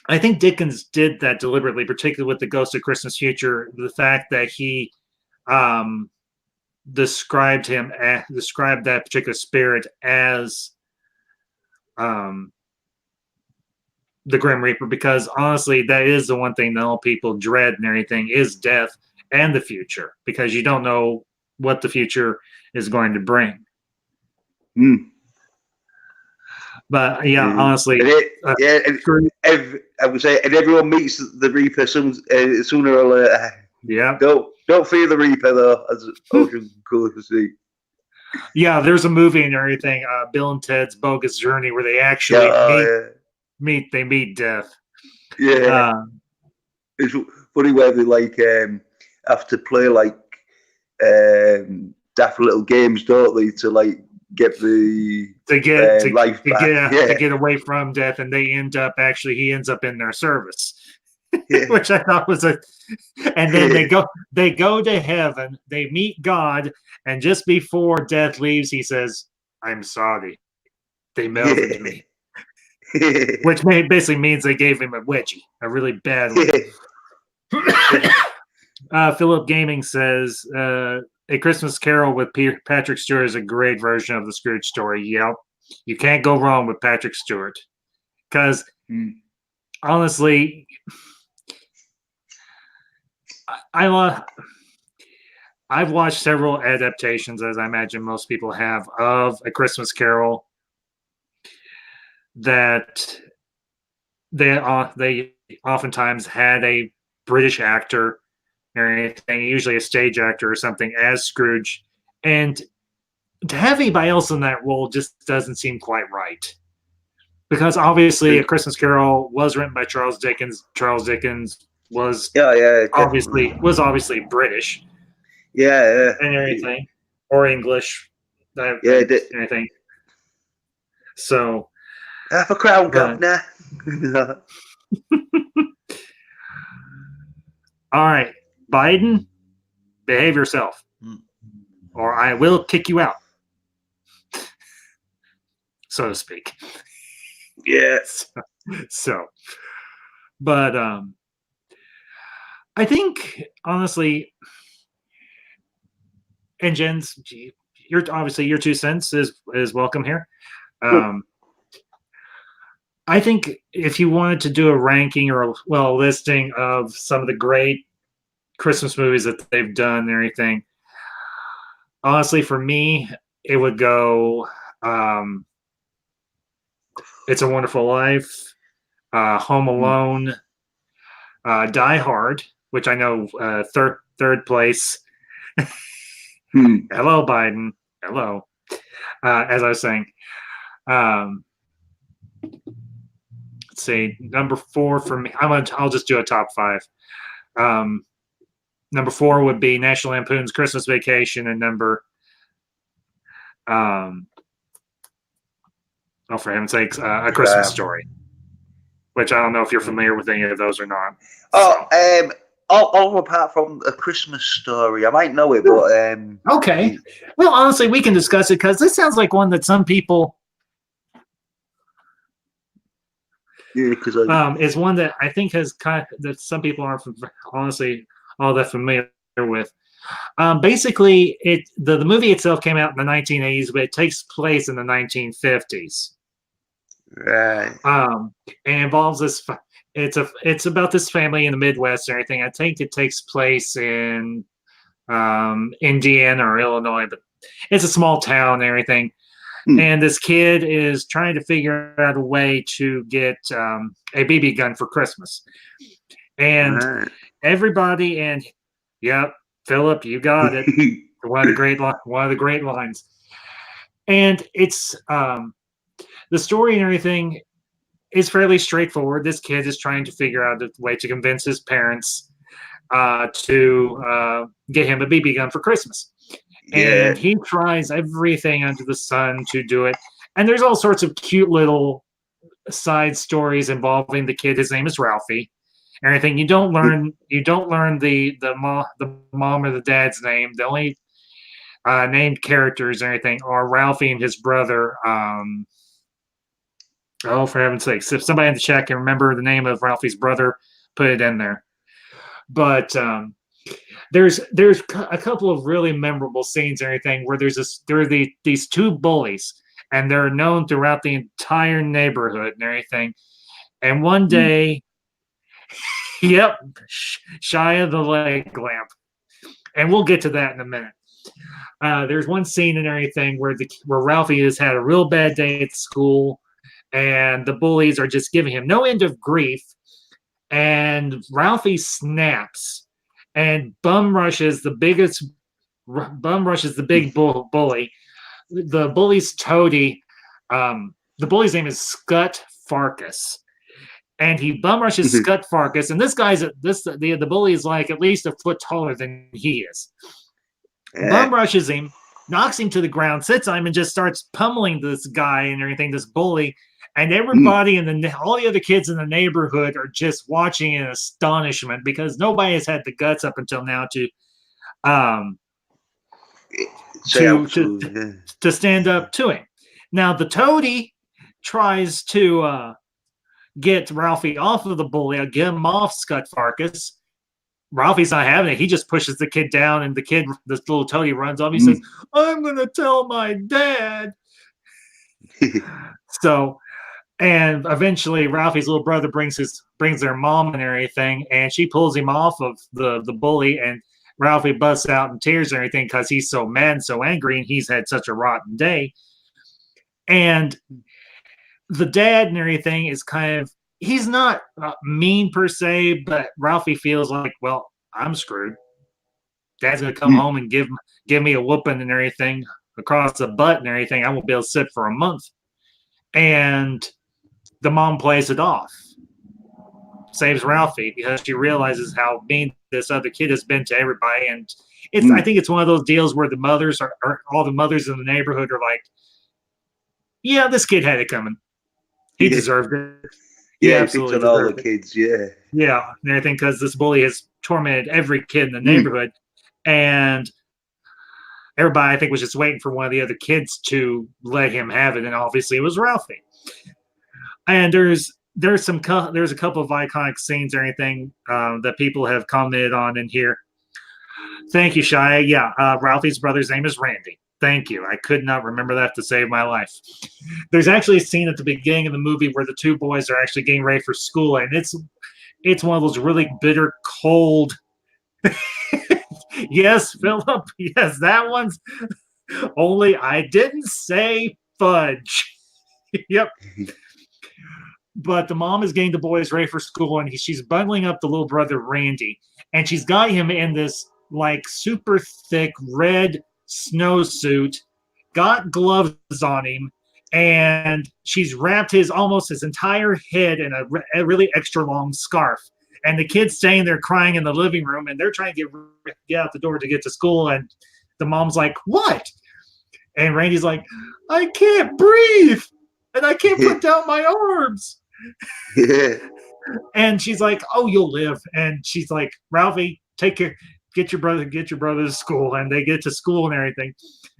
S1: I think Dickens did that deliberately, particularly with the Ghost of Christmas Future, the fact that he described that particular spirit as the Grim Reaper, because honestly, that is the one thing that all people dread and everything is death and the future, because you don't know what the future is going to bring. But yeah, honestly,
S4: I would say, and everyone meets the Reaper sooner or later.
S1: Yeah.
S4: Don't fear the Reaper though, as Ocean cool to see.
S1: Yeah, there's a movie and everything, Bill and Ted's Bogus Journey, where they actually meet death.
S4: Yeah. It's funny where they have to play daft little games, don't they, to get life back.
S1: To get away from death, and he ends up in their service. Which I thought was and then they go to heaven, they meet God, and just before death leaves, he says, "I'm sorry, they melted me," which basically means they gave him a wedgie, a really bad one. Philip Gaming says, "A Christmas Carol with Patrick Stewart is a great version of the Scrooge story." Yep, you can't go wrong with Patrick Stewart, because honestly, I've watched several adaptations, as I imagine most people have, of A Christmas Carol that they oftentimes had a British actor or anything, usually a stage actor or something, as Scrooge, and to have anybody else in that role just doesn't seem quite right. Because obviously, A Christmas Carol was written by Charles Dickens. Charles Dickens was obviously British, and everything, or English, anything. So,
S4: half a crown, governor.
S1: All right, Biden, behave yourself, or I will kick you out, so to speak.
S4: Yes.
S1: So, but I think, honestly, and Jen's, your 2 cents is welcome here. I think if you wanted to do a ranking or a listing of some of the great Christmas movies that they've done and everything, honestly, for me, it would go It's a Wonderful Life, Home Alone, Die Hard, which I know third place. Hello, Biden. Hello. As I was saying, let's see, number 4 for me. I'll just do a top 5. Number 4 would be National Lampoon's Christmas Vacation, and for heaven's sakes, A Christmas Story, which I don't know if you're familiar with any of those or not.
S4: All apart from A Christmas Story, I might know it, but
S1: okay. Well, honestly, we can discuss it, because this sounds like one that some people.
S4: Yeah, because
S2: Mm-hmm.
S1: is one that I think has that some people aren't honestly all that familiar with. Basically, the movie itself came out in the 1980s, but it takes place in the 1950s.
S4: right.
S1: And involves this. It's about this family in the Midwest and everything. I think it takes place in Indiana or Illinois, but it's a small town and everything. And this kid is trying to figure out a way to get a BB gun for Christmas. And everybody, and yep, Philip, you got it. one of the great lines. And it's the story and everything is fairly straightforward. This kid is trying to figure out a way to convince his parents to get him a BB gun for Christmas.
S4: Yeah.
S1: And he tries everything under the sun to do it. And there's all sorts of cute little side stories involving the kid. His name is Ralphie. Everything you don't learn the mom or the dad's name. The only named characters and everything are Ralphie and his brother. Oh, for heaven's sakes! If somebody in the chat can remember the name of Ralphie's brother, put it in there. But there's a couple of really memorable scenes and everything where there are these two bullies, and they're known throughout the entire neighborhood and everything. And one day, yep, Shia the leg lamp, and we'll get to that in a minute. There's one scene and everything where Ralphie has had a real bad day at school, and the bullies are just giving him no end of grief. And Ralphie snaps and bum rushes the big bully. The bully's toady. The bully's name is Scut Farkas. And he bum rushes Scut Farkas. And this guy's the bully is like at least a foot taller than he is. Bum rushes him, knocks him to the ground, sits on him, and just starts pummeling this guy and everything, this bully. And everybody all the other kids in the neighborhood are just watching in astonishment because nobody has had the guts up until now to stand up to him. Now the toady tries to get Ralphie off of the bully, get him off Scut Farkas. Ralphie's not having it. He just pushes the kid down, and this little toady runs off. He says, "I'm gonna tell my dad." So. And eventually, Ralphie's little brother brings their mom and everything, and she pulls him off of the bully, and Ralphie busts out in tears and everything because he's so mad and so angry, and he's had such a rotten day. And the dad and everything is he's not mean per se, but Ralphie feels like, well, I'm screwed. Dad's gonna come home and give me a whooping and everything across the butt and everything. I won't be able to sit for a month. And the mom plays it off, saves Ralphie because she realizes how mean this other kid has been to everybody. And I think it's one of those deals where the mothers all the mothers in the neighborhood are like, yeah, this kid had it coming. He deserved it.
S4: Yeah, absolutely deserved all the kids, yeah.
S1: Yeah, and everything because this bully has tormented every kid in the neighborhood. And everybody, I think, was just waiting for one of the other kids to let him have it. And obviously it was Ralphie. And there's a couple of iconic scenes or anything that people have commented on in here. Thank you, Shia. Yeah, Ralphie's brother's name is Randy. Thank you. I could not remember that to save my life. There's actually a scene at the beginning of the movie where the two boys are actually getting ready for school, and it's one of those really bitter, cold. Yes, Philip. Yes, that one's only I didn't say fudge. Yep. But the mom is getting the boys ready for school, and she's bundling up the little brother Randy, and she's got him in this like super thick red snowsuit, got gloves on him, and she's wrapped almost his entire head in a really extra long scarf. And the kid's staying there crying in the living room, and they're trying to get out the door to get to school, and the mom's like, "What?" And Randy's like, "I can't breathe, and I can't put down my arms."
S4: Yeah.
S1: And she's like, "Oh, you'll live." And she's like, "Ralphie, take care. Get your brother to school." And they get to school and everything.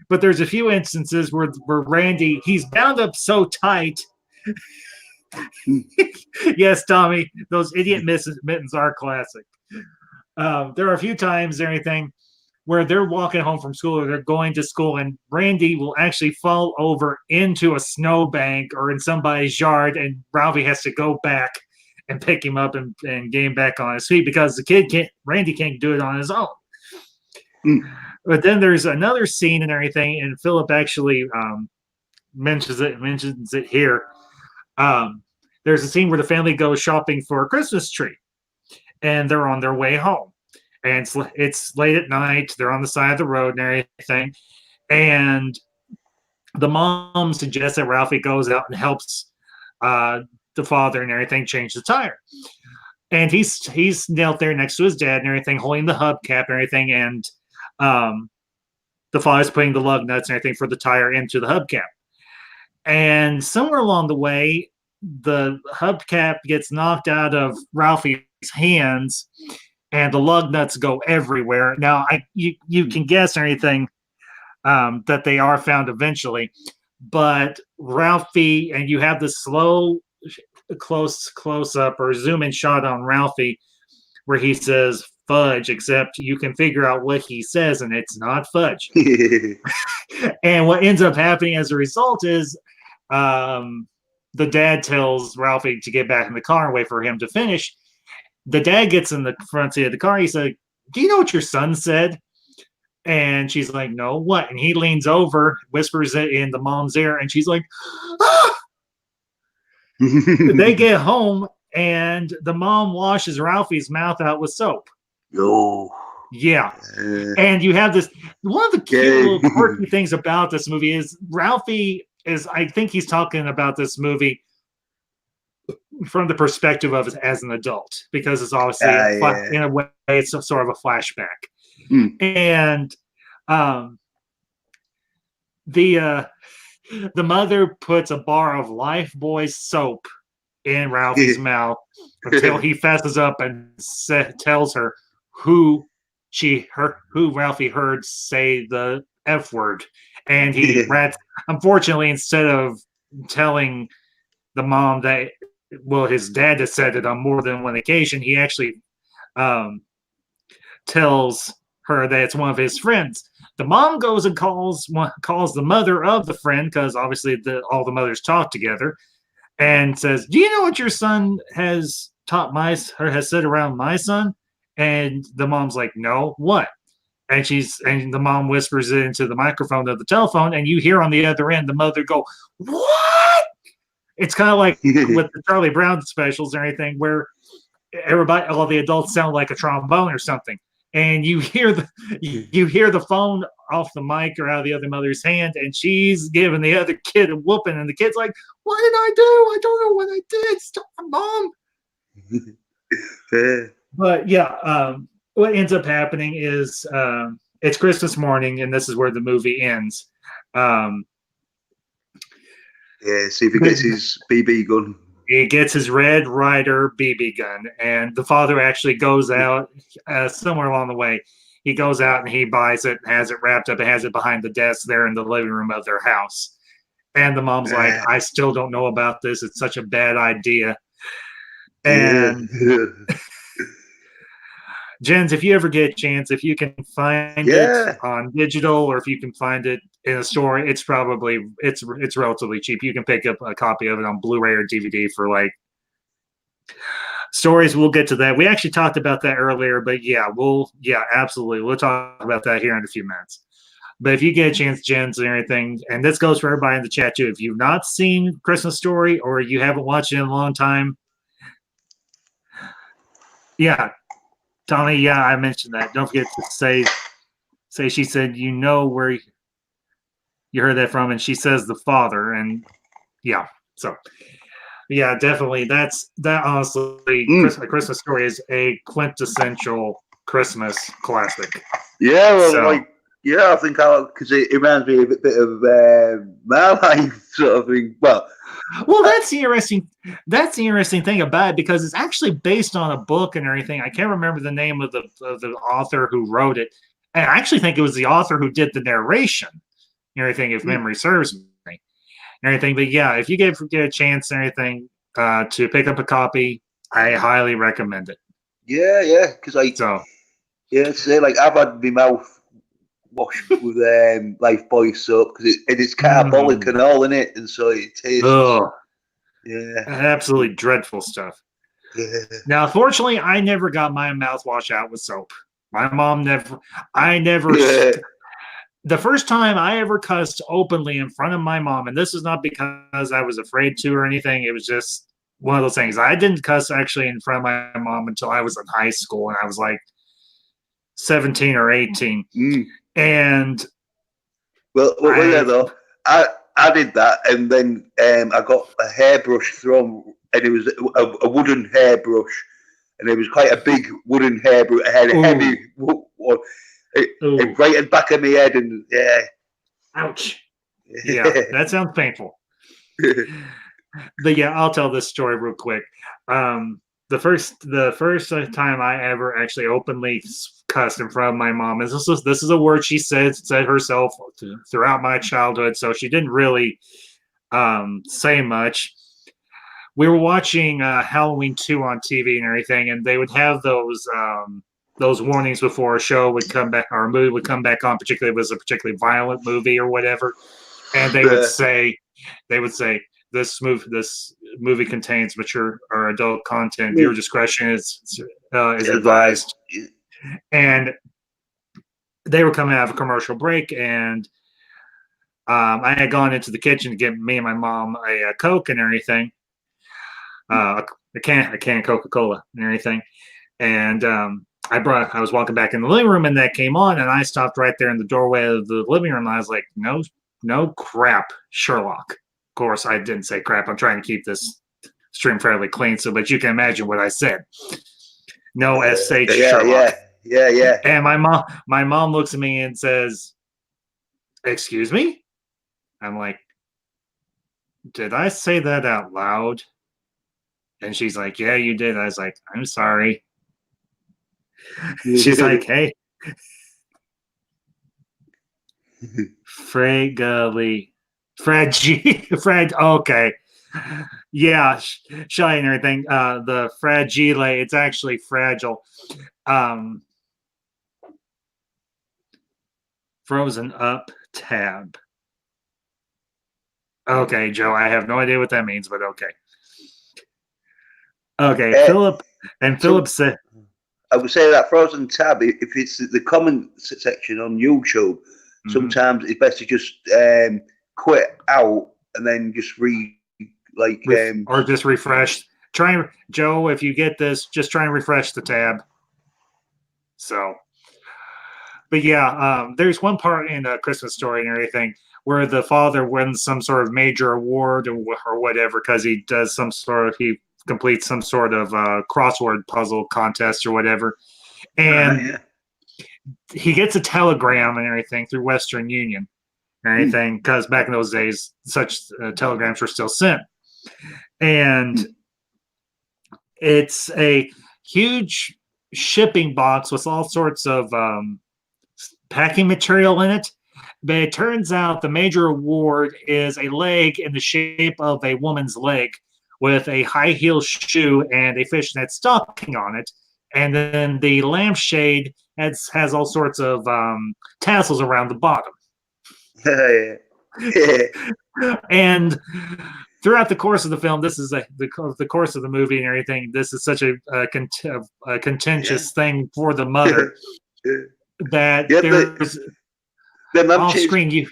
S1: But there's a few instances where Randy, he's bound up so tight Yes, Tommy, those idiot mittens are classic. There are a few times or anything where they're walking home from school or they're going to school, and Randy will actually fall over into a snowbank or in somebody's yard, and Ralphie has to go back and pick him up and get him back on his feet because Randy can't do it on his own. But then there's another scene and everything, and Philip actually mentions it here. There's a scene where the family goes shopping for a Christmas tree, and they're on their way home. And it's late at night. They're on the side of the road and everything. And the mom suggests that Ralphie goes out and helps the father and everything change the tire. And he's knelt there next to his dad and everything, holding the hubcap and everything. And the father's putting the lug nuts and everything for the tire into the hubcap. And somewhere along the way, the hubcap gets knocked out of Ralphie's hands, and the lug nuts go everywhere. Now, you can guess anything that they are found eventually, but Ralphie, and you have the slow close up or zoom in shot on Ralphie where he says fudge, except you can figure out what he says, and it's not fudge. And what ends up happening as a result is the dad tells Ralphie to get back in the car and wait for him to finish. The dad gets in the front seat of the car. He's like, "Do you know what your son said?" And she's like, "No, what?" And he leans over, whispers it in the mom's ear, and she's like, "Ah!" They get home, and the mom washes Ralphie's mouth out with soap.
S4: Oh.
S1: Yeah. And you have this, one of the cute little quirky things about this movie is Ralphie is, I think he's talking about this movie from the perspective of as an adult, because it's obviously in a way it's a sort of a flashback. And the mother puts a bar of Lifebuoy soap in Ralphie's mouth until he fesses up and tells her who Ralphie heard say the F word. And he unfortunately, instead of telling the mom that, well, his dad has said it on more than one occasion, he actually tells her that it's one of his friends. The mom goes and calls the mother of the friend, because obviously all the mothers talk together, and says, "Do you know what your son has has said around my son?" And the mom's like, "No, what?" And the mom whispers it into the microphone of the telephone, and you hear on the other end the mother go, "What?" It's kind of like with the Charlie Brown specials and everything, where all the adults sound like a trombone or something. And you hear the phone off the mic or out of the other mother's hand, and she's giving the other kid a whooping, and the kid's like, "What did I do? I don't know what I did. Stop, Mom." But yeah, what ends up happening is it's Christmas morning, and this is where the movie ends.
S4: See if he gets his BB gun.
S1: He gets his Red Ryder BB gun, and the father actually goes out somewhere along the way. He goes out and he buys it, has it wrapped up, and has it behind the desk there in the living room of their house. And the mom's like, "I still don't know about this. It's such a bad idea." And Jens, if you ever get a chance, if you can find it on digital, or if you can find it in a store, it's relatively cheap. You can pick up a copy of it on Blu-ray or DVD for like stories. We'll get to that. We actually talked about that earlier, but absolutely. We'll talk about that here in a few minutes. But if you get a chance, Jens, and everything, and this goes for everybody in the chat too, if you've not seen Christmas Story or you haven't watched it in a long time, Tommy, I mentioned that. Don't forget to say she said, you know where you heard that from, and she says the father, and definitely that honestly, A Christmas Story is a quintessential Christmas classic.
S4: I think because it reminds me a bit of my life sort of thing. Well,
S1: that's the interesting thing about it, because it's actually based on a book and everything. I can't remember the name of the author who wrote it, and I actually think it was the author who did the narration and everything, if memory serves me, and everything. But yeah, if you get a chance and everything, to pick up a copy, I highly recommend it.
S4: Yeah, because
S1: So
S4: say like I've had my mouth washed with Lifebuoy soap because it's carbolic and all in it, and so it tastes.
S1: Absolutely dreadful stuff. Now, fortunately, I never got my mouthwash out with soap. My mom never. I never. The first time I ever cussed openly in front of my mom, and this is not because I was afraid to or anything. It was just one of those things. I didn't cuss actually in front of my mom until I was in high school, and I was like 17 or 18. And
S4: though I did that, and then I got a hairbrush thrown, and it was a wooden hairbrush, and it was quite a big wooden hairbrush. It had a heavy one. It right at the back of my head, and
S1: ouch. Yeah, that sounds painful. But yeah, I'll tell this story real quick. The first time I ever actually openly cussed in front of my mom, and this is a word she said herself throughout my childhood, so she didn't really say much. We were watching Halloween 2 on TV and everything, and they would have those warnings before a show would come back or a movie would come back on, particularly if it was a particularly violent movie or whatever, and they would say this movie contains mature or adult content. Viewer discretion is advised. And they were coming out of a commercial break, and I had gone into the kitchen to get me and my mom a Coke and everything, a can of Coca-Cola and everything, and I was walking back in the living room, and that came on, and I stopped right there in the doorway of the living room, and I was like, no crap, Sherlock. Of course, I didn't say crap. I'm trying to keep this stream fairly clean, but you can imagine what I said. No SH Sherlock.
S4: Yeah.
S1: And my mom looks at me and says, "Excuse me?" I'm like, "Did I say that out loud?" And she's like, "Yeah, you did." I was like, "I'm sorry." She's like, "Hey, Fred, okay. Yeah, shy and everything. The fragile, it's actually fragile. Frozen up tab. Okay, Joe, I have no idea what that means, but okay. Okay, Philip said.
S4: I would say that frozen tab, if it's the comment section on YouTube, sometimes it's best to just quit out and then just
S1: or just refresh. Joe, if you get this, just try and refresh the tab. So, but yeah, there's one part in A Christmas Story and everything where the father wins some sort of major award or whatever because he completes some sort of crossword puzzle contest or whatever, and he gets a telegram and everything through Western Union and everything because back in those days, such telegrams were still sent, and it's a huge shipping box with all sorts of packing material in it. But it turns out the major award is a leg in the shape of a woman's leg with a high heel shoe and a fishnet stocking on it. And then the lampshade has all sorts of tassels around the bottom. And throughout the course of the film, this is the course of the movie and everything. This is such a contentious thing for the mother that there's off screen.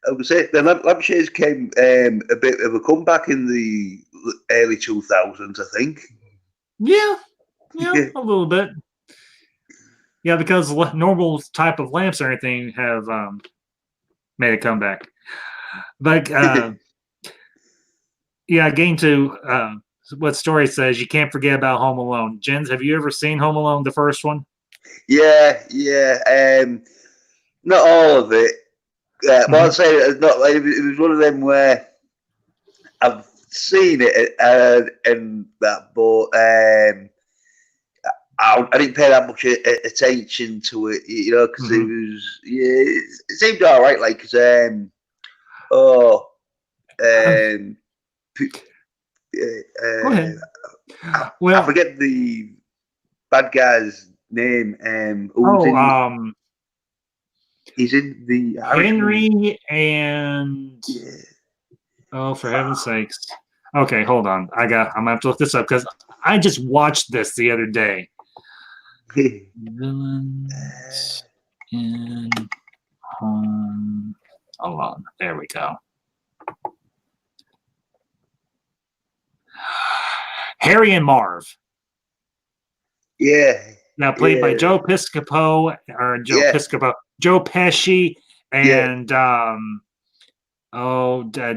S4: I would say the lampshades came a bit of a comeback in the early 2000s, I think.
S1: Yeah, a little bit. Yeah, because normal type of lamps or anything have made a comeback. But getting to what Story says, you can't forget about Home Alone. Jens, have you ever seen Home Alone, the first one?
S4: Yeah. Not all of it. But I'd say it's not like it was one of them where I've seen it and that, but I didn't pay that much attention to it, because it was it seemed all right, like
S1: Go ahead.
S4: I forget the bad guy's name. He's in the
S1: Henry and oh, for heaven's sakes! Okay, hold on. I'm gonna have to look this up because I just watched this the other day. Villains in Home Alone. There we go. Harry and Marv.
S4: Yeah.
S1: Now played by Joe Piscopo Joe Pesci, and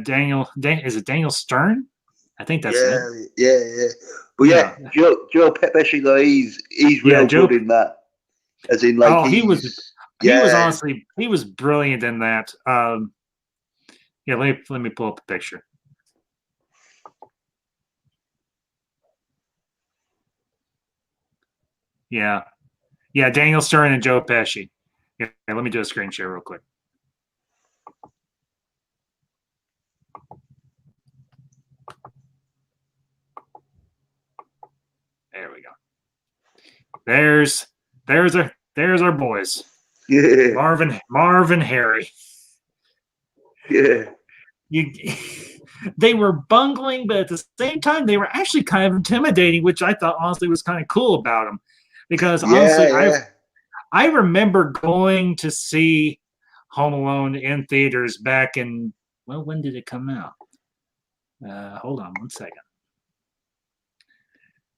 S1: Daniel. Is it Daniel Stern? I think that's it.
S4: Yeah. But Joe Pesci though, he's real good in that. As in, like,
S1: he was honestly brilliant in that. Let me pull up a picture. Yeah, Daniel Stern and Joe Pesci. Yeah, let me do a screen share real quick. There we go. There's our boys.
S4: Yeah.
S1: Marv and Harry.
S4: Yeah.
S1: They were bungling, but at the same time, they were actually kind of intimidating, which I thought honestly was kind of cool about them. Because honestly, I remember going to see Home Alone in theaters back in, well, when did it come out? Hold on 1 second.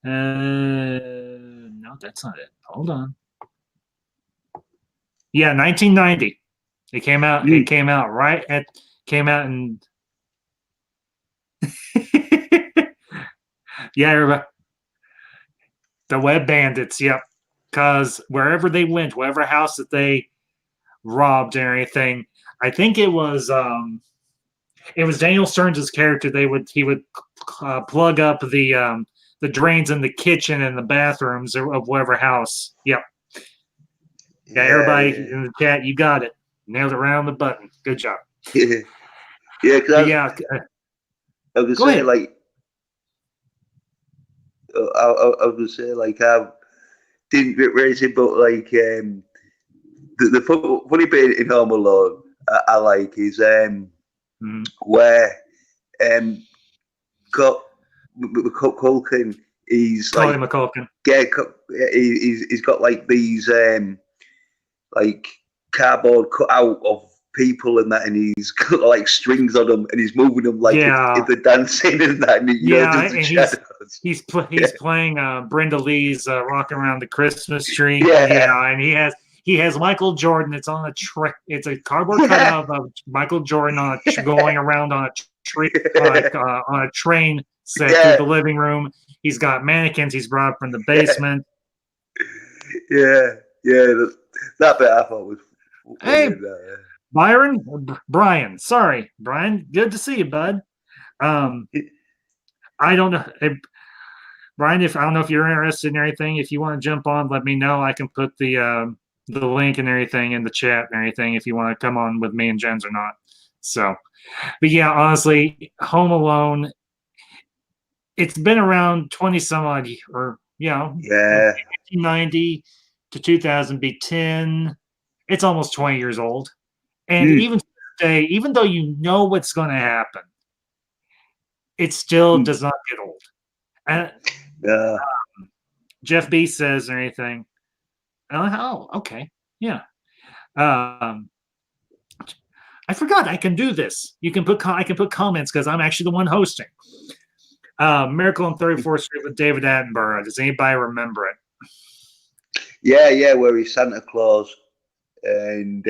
S1: No, that's not it. Hold on. Yeah, 1990. It came out. It came out in. Yeah, the Web Bandits. Yep, because wherever they went, whatever house that they robbed or anything, I think it was Daniel Stern's character. He would plug up the drains in the kitchen and the bathrooms of whatever house. Yep. Yeah, everybody in the chat, you got it. Nailed it right on the button. Good job.
S4: Yeah. I was
S1: Go ahead.
S4: Like, I was gonna say, like, I didn't get raised, but like, the funny bit in Home Alone I like is where Culkin, he's
S1: Colin
S4: like,
S1: McCulkin.
S4: Yeah, he's got like these like cardboard cut out of people and that, and he's got like strings on them, and he's moving them like if they're dancing and that. And,
S1: he's playing Brenda Lee's "Rocking Around the Christmas Tree."
S4: Yeah,
S1: and he has Michael Jordan. It's on a it's a cardboard cutout of Michael Jordan going around on a tree, on a train set through the living room. He's got mannequins he's brought up from the basement.
S4: Yeah, that bit I thought was.
S1: Hey, Brian. Sorry, Brian. Good to see you, bud. I don't know, Brian. I don't know if you're interested in anything. If you want to jump on, let me know. I can put the link and everything in the chat and everything if you want to come on with me and Jens or not. So, but yeah, honestly, Home Alone. It's been around 20 some odd, or 1990 to 2010. It's almost 20 years old, and even today, even though you know what's going to happen, it still does not get old. And Jeff B says or anything. Oh, okay, yeah. I forgot I can do this. I can put comments because I'm actually the one hosting. Miracle on 34th Street with David Attenborough. Does anybody remember it?
S4: Yeah, where he's Santa Claus, and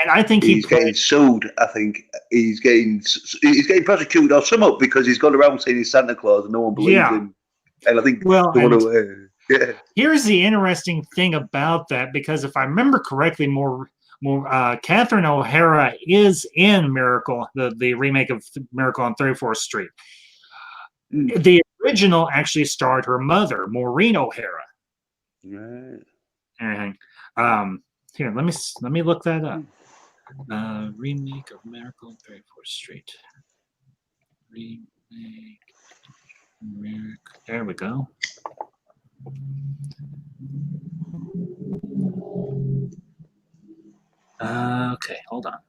S1: I think
S4: he's getting sued. I think he's getting prosecuted or something because he's gone around saying he's Santa Claus and no one believes him. And I think
S1: here's the interesting thing about that, because if I remember correctly, Catherine O'Hara is in Miracle, the remake of Miracle on 34th Street. The original actually starred her mother, Maureen O'Hara.
S4: Right.
S1: Everything. Here, let me look that up. Remake of Miracle on 34th Street. Remake There we go. Okay, hold on.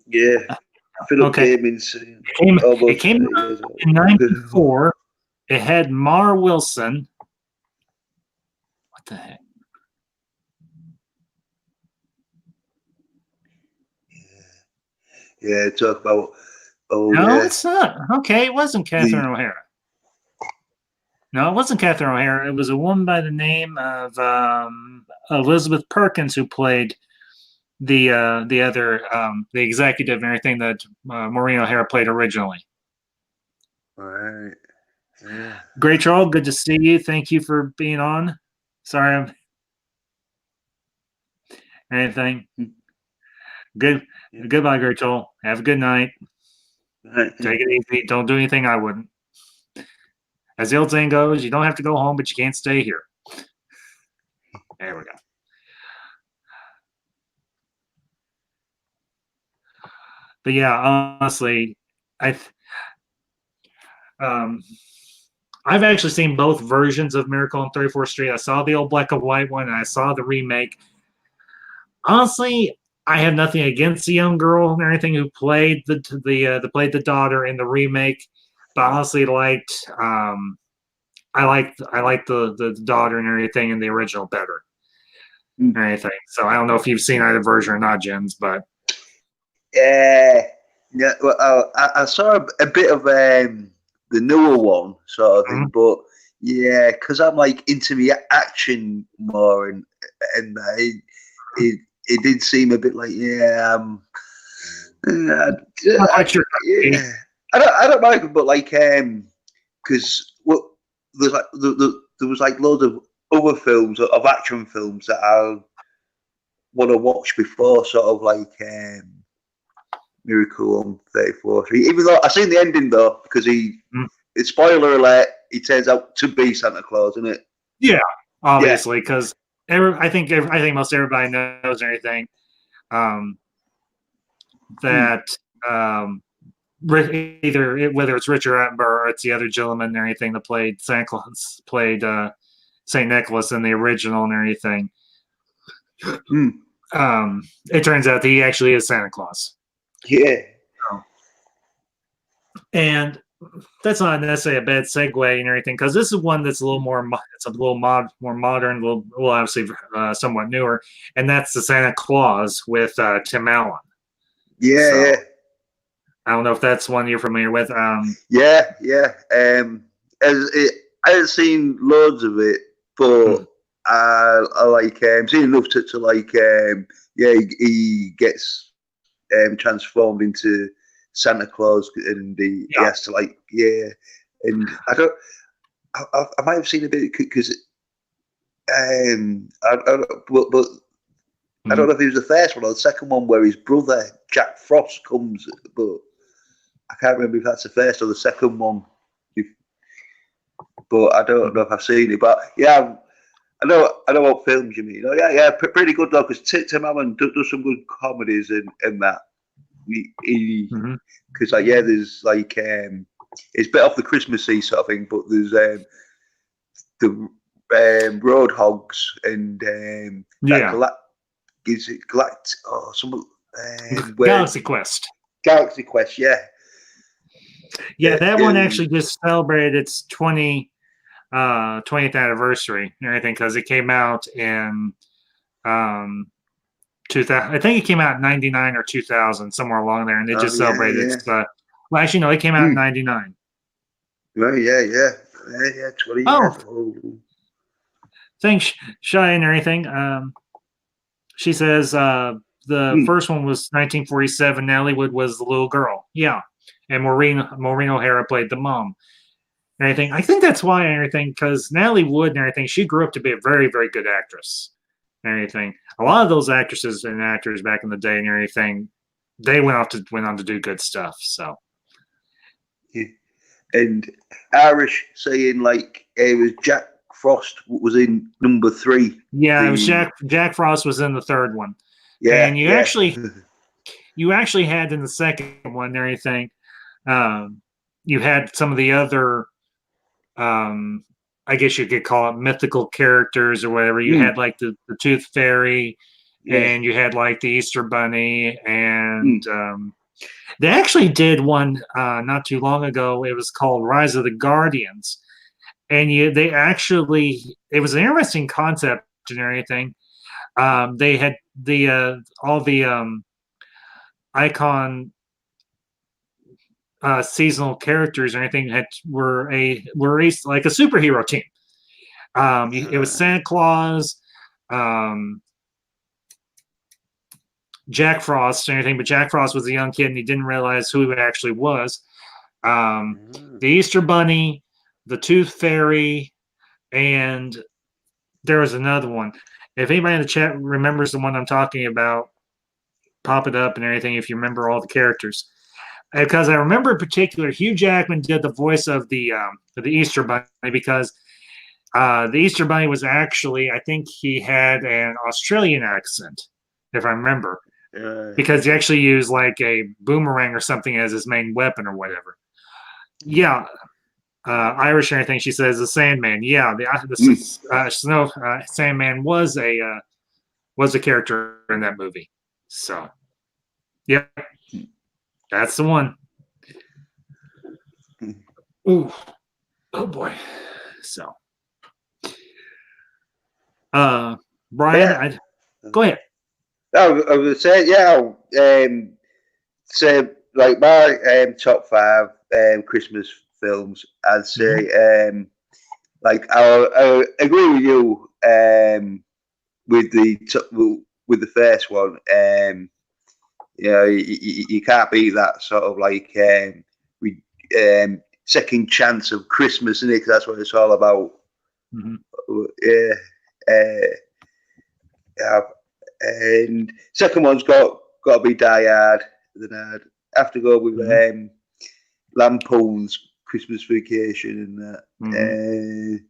S4: Yeah. Philip
S1: Okay.
S4: came in
S1: It came out in 94. It had Mar Wilson. What the heck?
S4: Yeah, talk about. Oh,
S1: No,
S4: yeah.
S1: it's not. Okay, it wasn't Catherine O'Hara. No, it wasn't Catherine O'Hara. It was a woman by the name of Elizabeth Perkins who played the other the executive and everything that Maureen O'Hara played originally.
S4: All right. Yeah.
S1: Great, Charles. Good to see you. Thank you for being on. Sorry, I'm anything. Good.
S4: Yeah.
S1: Goodbye, Great Charles. Have a good night.
S4: Right.
S1: Take it easy. Don't do anything I wouldn't. As the old saying goes, you don't have to go home, but you can't stay here. There we go. But yeah, honestly, I've actually seen both versions of Miracle on 34th Street. I saw the old black and white one, and I saw the remake. Honestly, I have nothing against the young girl and everything who played the daughter in the remake. But honestly, I liked the daughter and everything in the original better. Or anything. So I don't know if you've seen either version or not, Jens, but
S4: yeah. Well, I saw a bit of the newer one sort of thing, but yeah, because I'm like into the action more, and it did seem a bit like yeah, yeah. I don't mind it, but like because what there's like there was like loads of other films of action films that I want to watch before sort of like Miracle on 34th Street. Even though I've seen the ending though, because it's spoiler alert, he turns out to be Santa Claus, isn't it?
S1: Yeah, obviously, because I think most everybody knows everything. That either whether it's Richard Attenborough or it's the other gentleman or anything that played Santa Claus, played Saint Nicholas in the original and everything. It turns out that he actually is Santa Claus.
S4: Yeah.
S1: And that's not necessarily a bad segue and everything, because this is one that's a little more, it's a little more modern, well, obviously somewhat newer, and that's the Santa Claus with Tim Allen.
S4: Yeah,
S1: so,
S4: yeah.
S1: I don't know if that's one you're familiar with.
S4: Yeah. I've seen loads of it, but I like seen enough to like he gets transformed into Santa Claus, and he has to like and I might have seen a bit because but I don't know if it was the first one or the second one where his brother Jack Frost comes, but I can't remember if that's the first or the second one. But I don't know if I've seen it. But yeah, I know what films you mean. Oh yeah, pretty good though, because Tim Allen does some good comedies in that. Because like there's like it's a bit off the Christmassy sort of thing, but there's the Road Hogs and is it
S1: Galaxy Quest.
S4: Galaxy Quest, yeah.
S1: Yeah, that one actually just celebrated its 20th anniversary and everything, because it came out in 2000. I think it came out in 99 or 2000, somewhere along there, and it just celebrated its. Well, actually, no, it came out in 99.
S4: Well, yeah, 20 years.
S1: Thanks, Shy and everything. She says the first one was 1947. Nollywood was the little girl. Yeah. And Maureen O'Hara played the mom. And everything. I think that's why and everything, because Natalie Wood and everything, she grew up to be a very, very good actress and everything. A lot of those actresses and actors back in the day and everything, they went on to do good stuff. So.
S4: Yeah. And Irish saying like it was Jack Frost was in number 3.
S1: Yeah, it was Jack Frost was in the third one.
S4: Yeah,
S1: and you actually had in the second one and everything. You had some of the other, I guess you could call it mythical characters or whatever. You had like the Tooth Fairy, and you had like the Easter Bunny, and they actually did one not too long ago. It was called Rise of the Guardians, and it was an interesting concept and everything. They had all the icon seasonal characters or anything that were like a superhero team. It was Santa Claus, Jack Frost, and anything, but Jack Frost was a young kid and he didn't realize who he actually was. The Easter Bunny, the Tooth Fairy, and there was another one. If anybody in the chat remembers the one I'm talking about, pop it up and everything if you remember all the characters. Because I remember in particular, Hugh Jackman did the voice of the Easter Bunny because the Easter Bunny was actually, I think he had an Australian accent, if I remember. Because he actually used like a boomerang or something as his main weapon or whatever. Yeah. Irish or anything, she says the Sandman. Yeah, the Sandman was a character in that movie. So, yeah, that's the one. Ooh, oh boy. So, Brian, go ahead.
S4: I was saying, say like my top 5 Christmas films. I'd say, like I agree with you with the first one. You can't beat that sort of like second chance of Christmas, isn't it? 'Cause that's what it's all about. And second one's got to be Die Hard. Then I'd have to go with Lampoon's Christmas Vacation and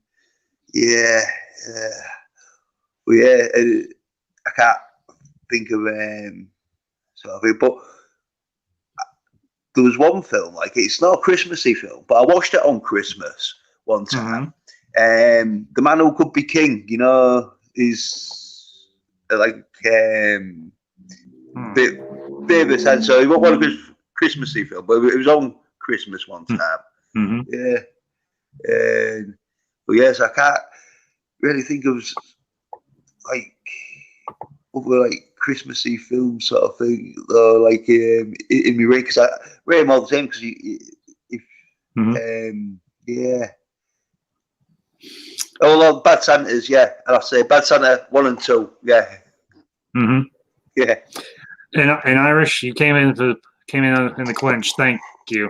S4: I can't think of sort of it, but there was one film, like it's not a Christmassy film, but I watched it on Christmas one time. The Man Who Could Be King, is like bit of a sense. So it wasn't a Christmassy film, but it was on Christmas one time. But yes, I can't really think of like other like Christmassy film sort of thing, like in my brain, because I read them all the time. Because well, Bad Santa's, and I'll say Bad Santa 1 and 2,
S1: And Irish, you came in in the clinch. Thank you.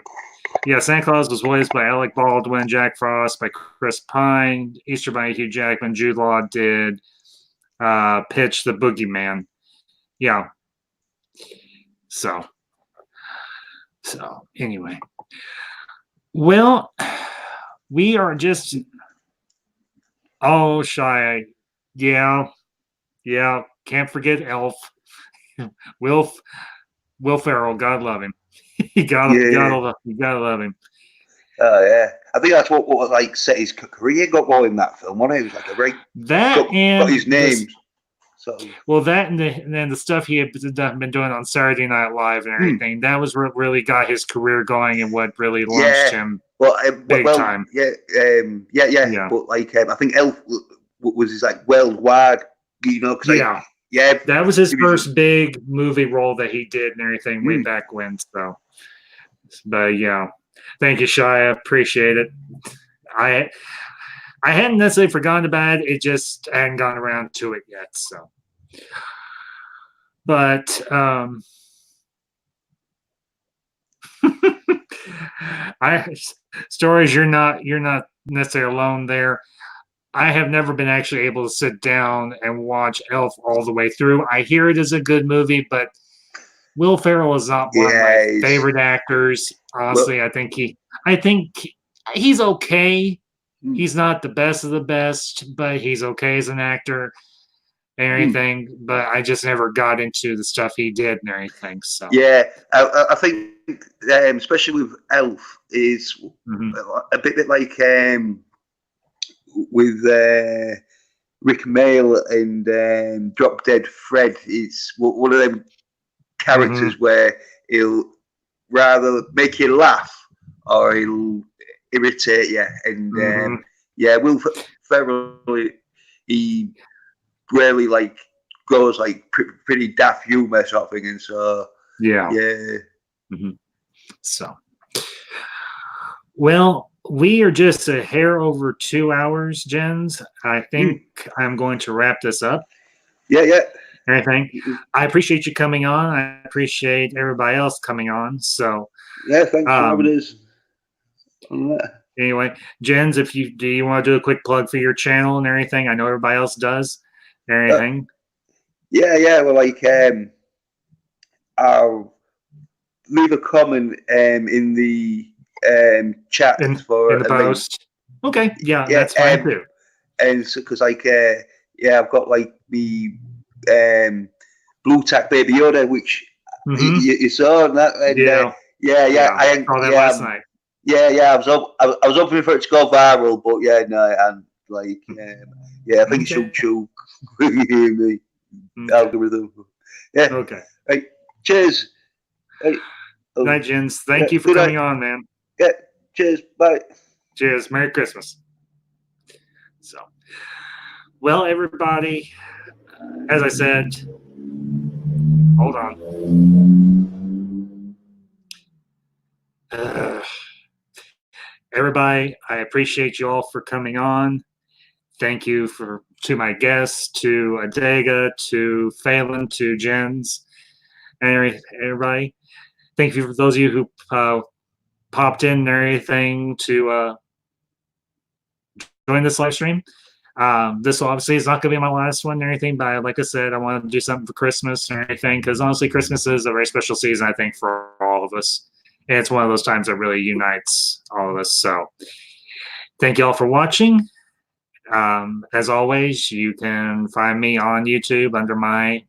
S1: Yeah, Santa Claus was voiced by Alec Baldwin, Jack Frost by Chris Pine, Easter Bunny Hugh Jackman, Jude Law did pitch the Boogeyman. Yeah. So anyway. Well, we are just shy. Yeah. Can't forget Elf. Will Ferrell, God love him. You gotta love him.
S4: Oh yeah, I think that's what like set his career got going in that film. Wasn't it? It was like a great got his name.
S1: Well, that and then the stuff he had been doing on Saturday Night Live and everything, that was what really got his career going and what really launched him big time.
S4: Yeah. But like, I think Elf was his like worldwide, because
S1: that was his first big movie role that he did and everything way back when. So, but yeah, thank you, Shia. Appreciate it. I hadn't necessarily forgotten about it. It just hadn't gotten around to it yet. So, but stories, you're not necessarily alone there. I have never been actually able to sit down and watch Elf all the way through. I hear it is a good movie, but Will Ferrell is not one of my favorite actors. Honestly, I think he's okay. He's not the best of the best, but he's okay as an actor. and everything, but I just never got into the stuff he did and everything. So
S4: yeah, I think especially with Elf is a bit like with Rick Mail and Drop Dead Fred. It's one of them characters where he'll rather make you laugh or he'll irritate you. And yeah, Will Ferrell, he really like goes like pretty daft humor sort of thing, and so
S1: yeah.
S4: Yeah.
S1: So, well, we are just a hair over 2 hours, Jens. I think I'm going to wrap this up.
S4: Yeah.
S1: Everything. I appreciate you coming on. I appreciate everybody else coming on. So,
S4: yeah, thanks for having us.
S1: Anyway, Jens, do you want to do a quick plug for your channel and everything? I know everybody else does. Anything?
S4: Yeah. Well, like, I'll leave a comment in the chat
S1: in
S4: for
S1: the post. Okay, yeah, that's fine too.
S4: And so, because like, I've got like the Blue Tack Baby Yoda, which you saw, and that. And,
S1: yeah. I saw that last night.
S4: Yeah. I was hoping for it to go viral, but yeah, no, and like, I think she'll hear me algorithm. Yeah.
S1: Okay.
S4: Right. Cheers. Right.
S1: Good night, Jens. Thank you for coming on, man.
S4: Yeah. Cheers. Bye.
S1: Cheers. Merry Christmas. So, well, everybody, as I said, hold on. Everybody, I appreciate you all for coming on. Thank you to my guests, to Adega, to Phelan, to Jens, and everybody. Thank you for those of you who popped in and everything to join this live stream. This obviously is not going to be my last one or anything, but like I said, I want to do something for Christmas or anything, because honestly, Christmas is a very special season, I think, for all of us. And it's one of those times that really unites all of us. So thank you all for watching. As always, you can find me on YouTube under my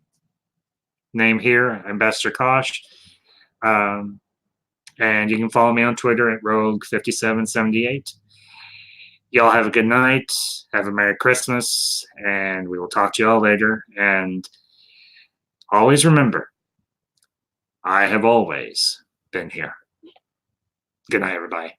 S1: name here, Ambassador Kosh. And you can follow me on Twitter at Rogue5778. Y'all have a good night. Have a Merry Christmas. And we will talk to y'all later. And always remember, I have always been here. Good night, everybody.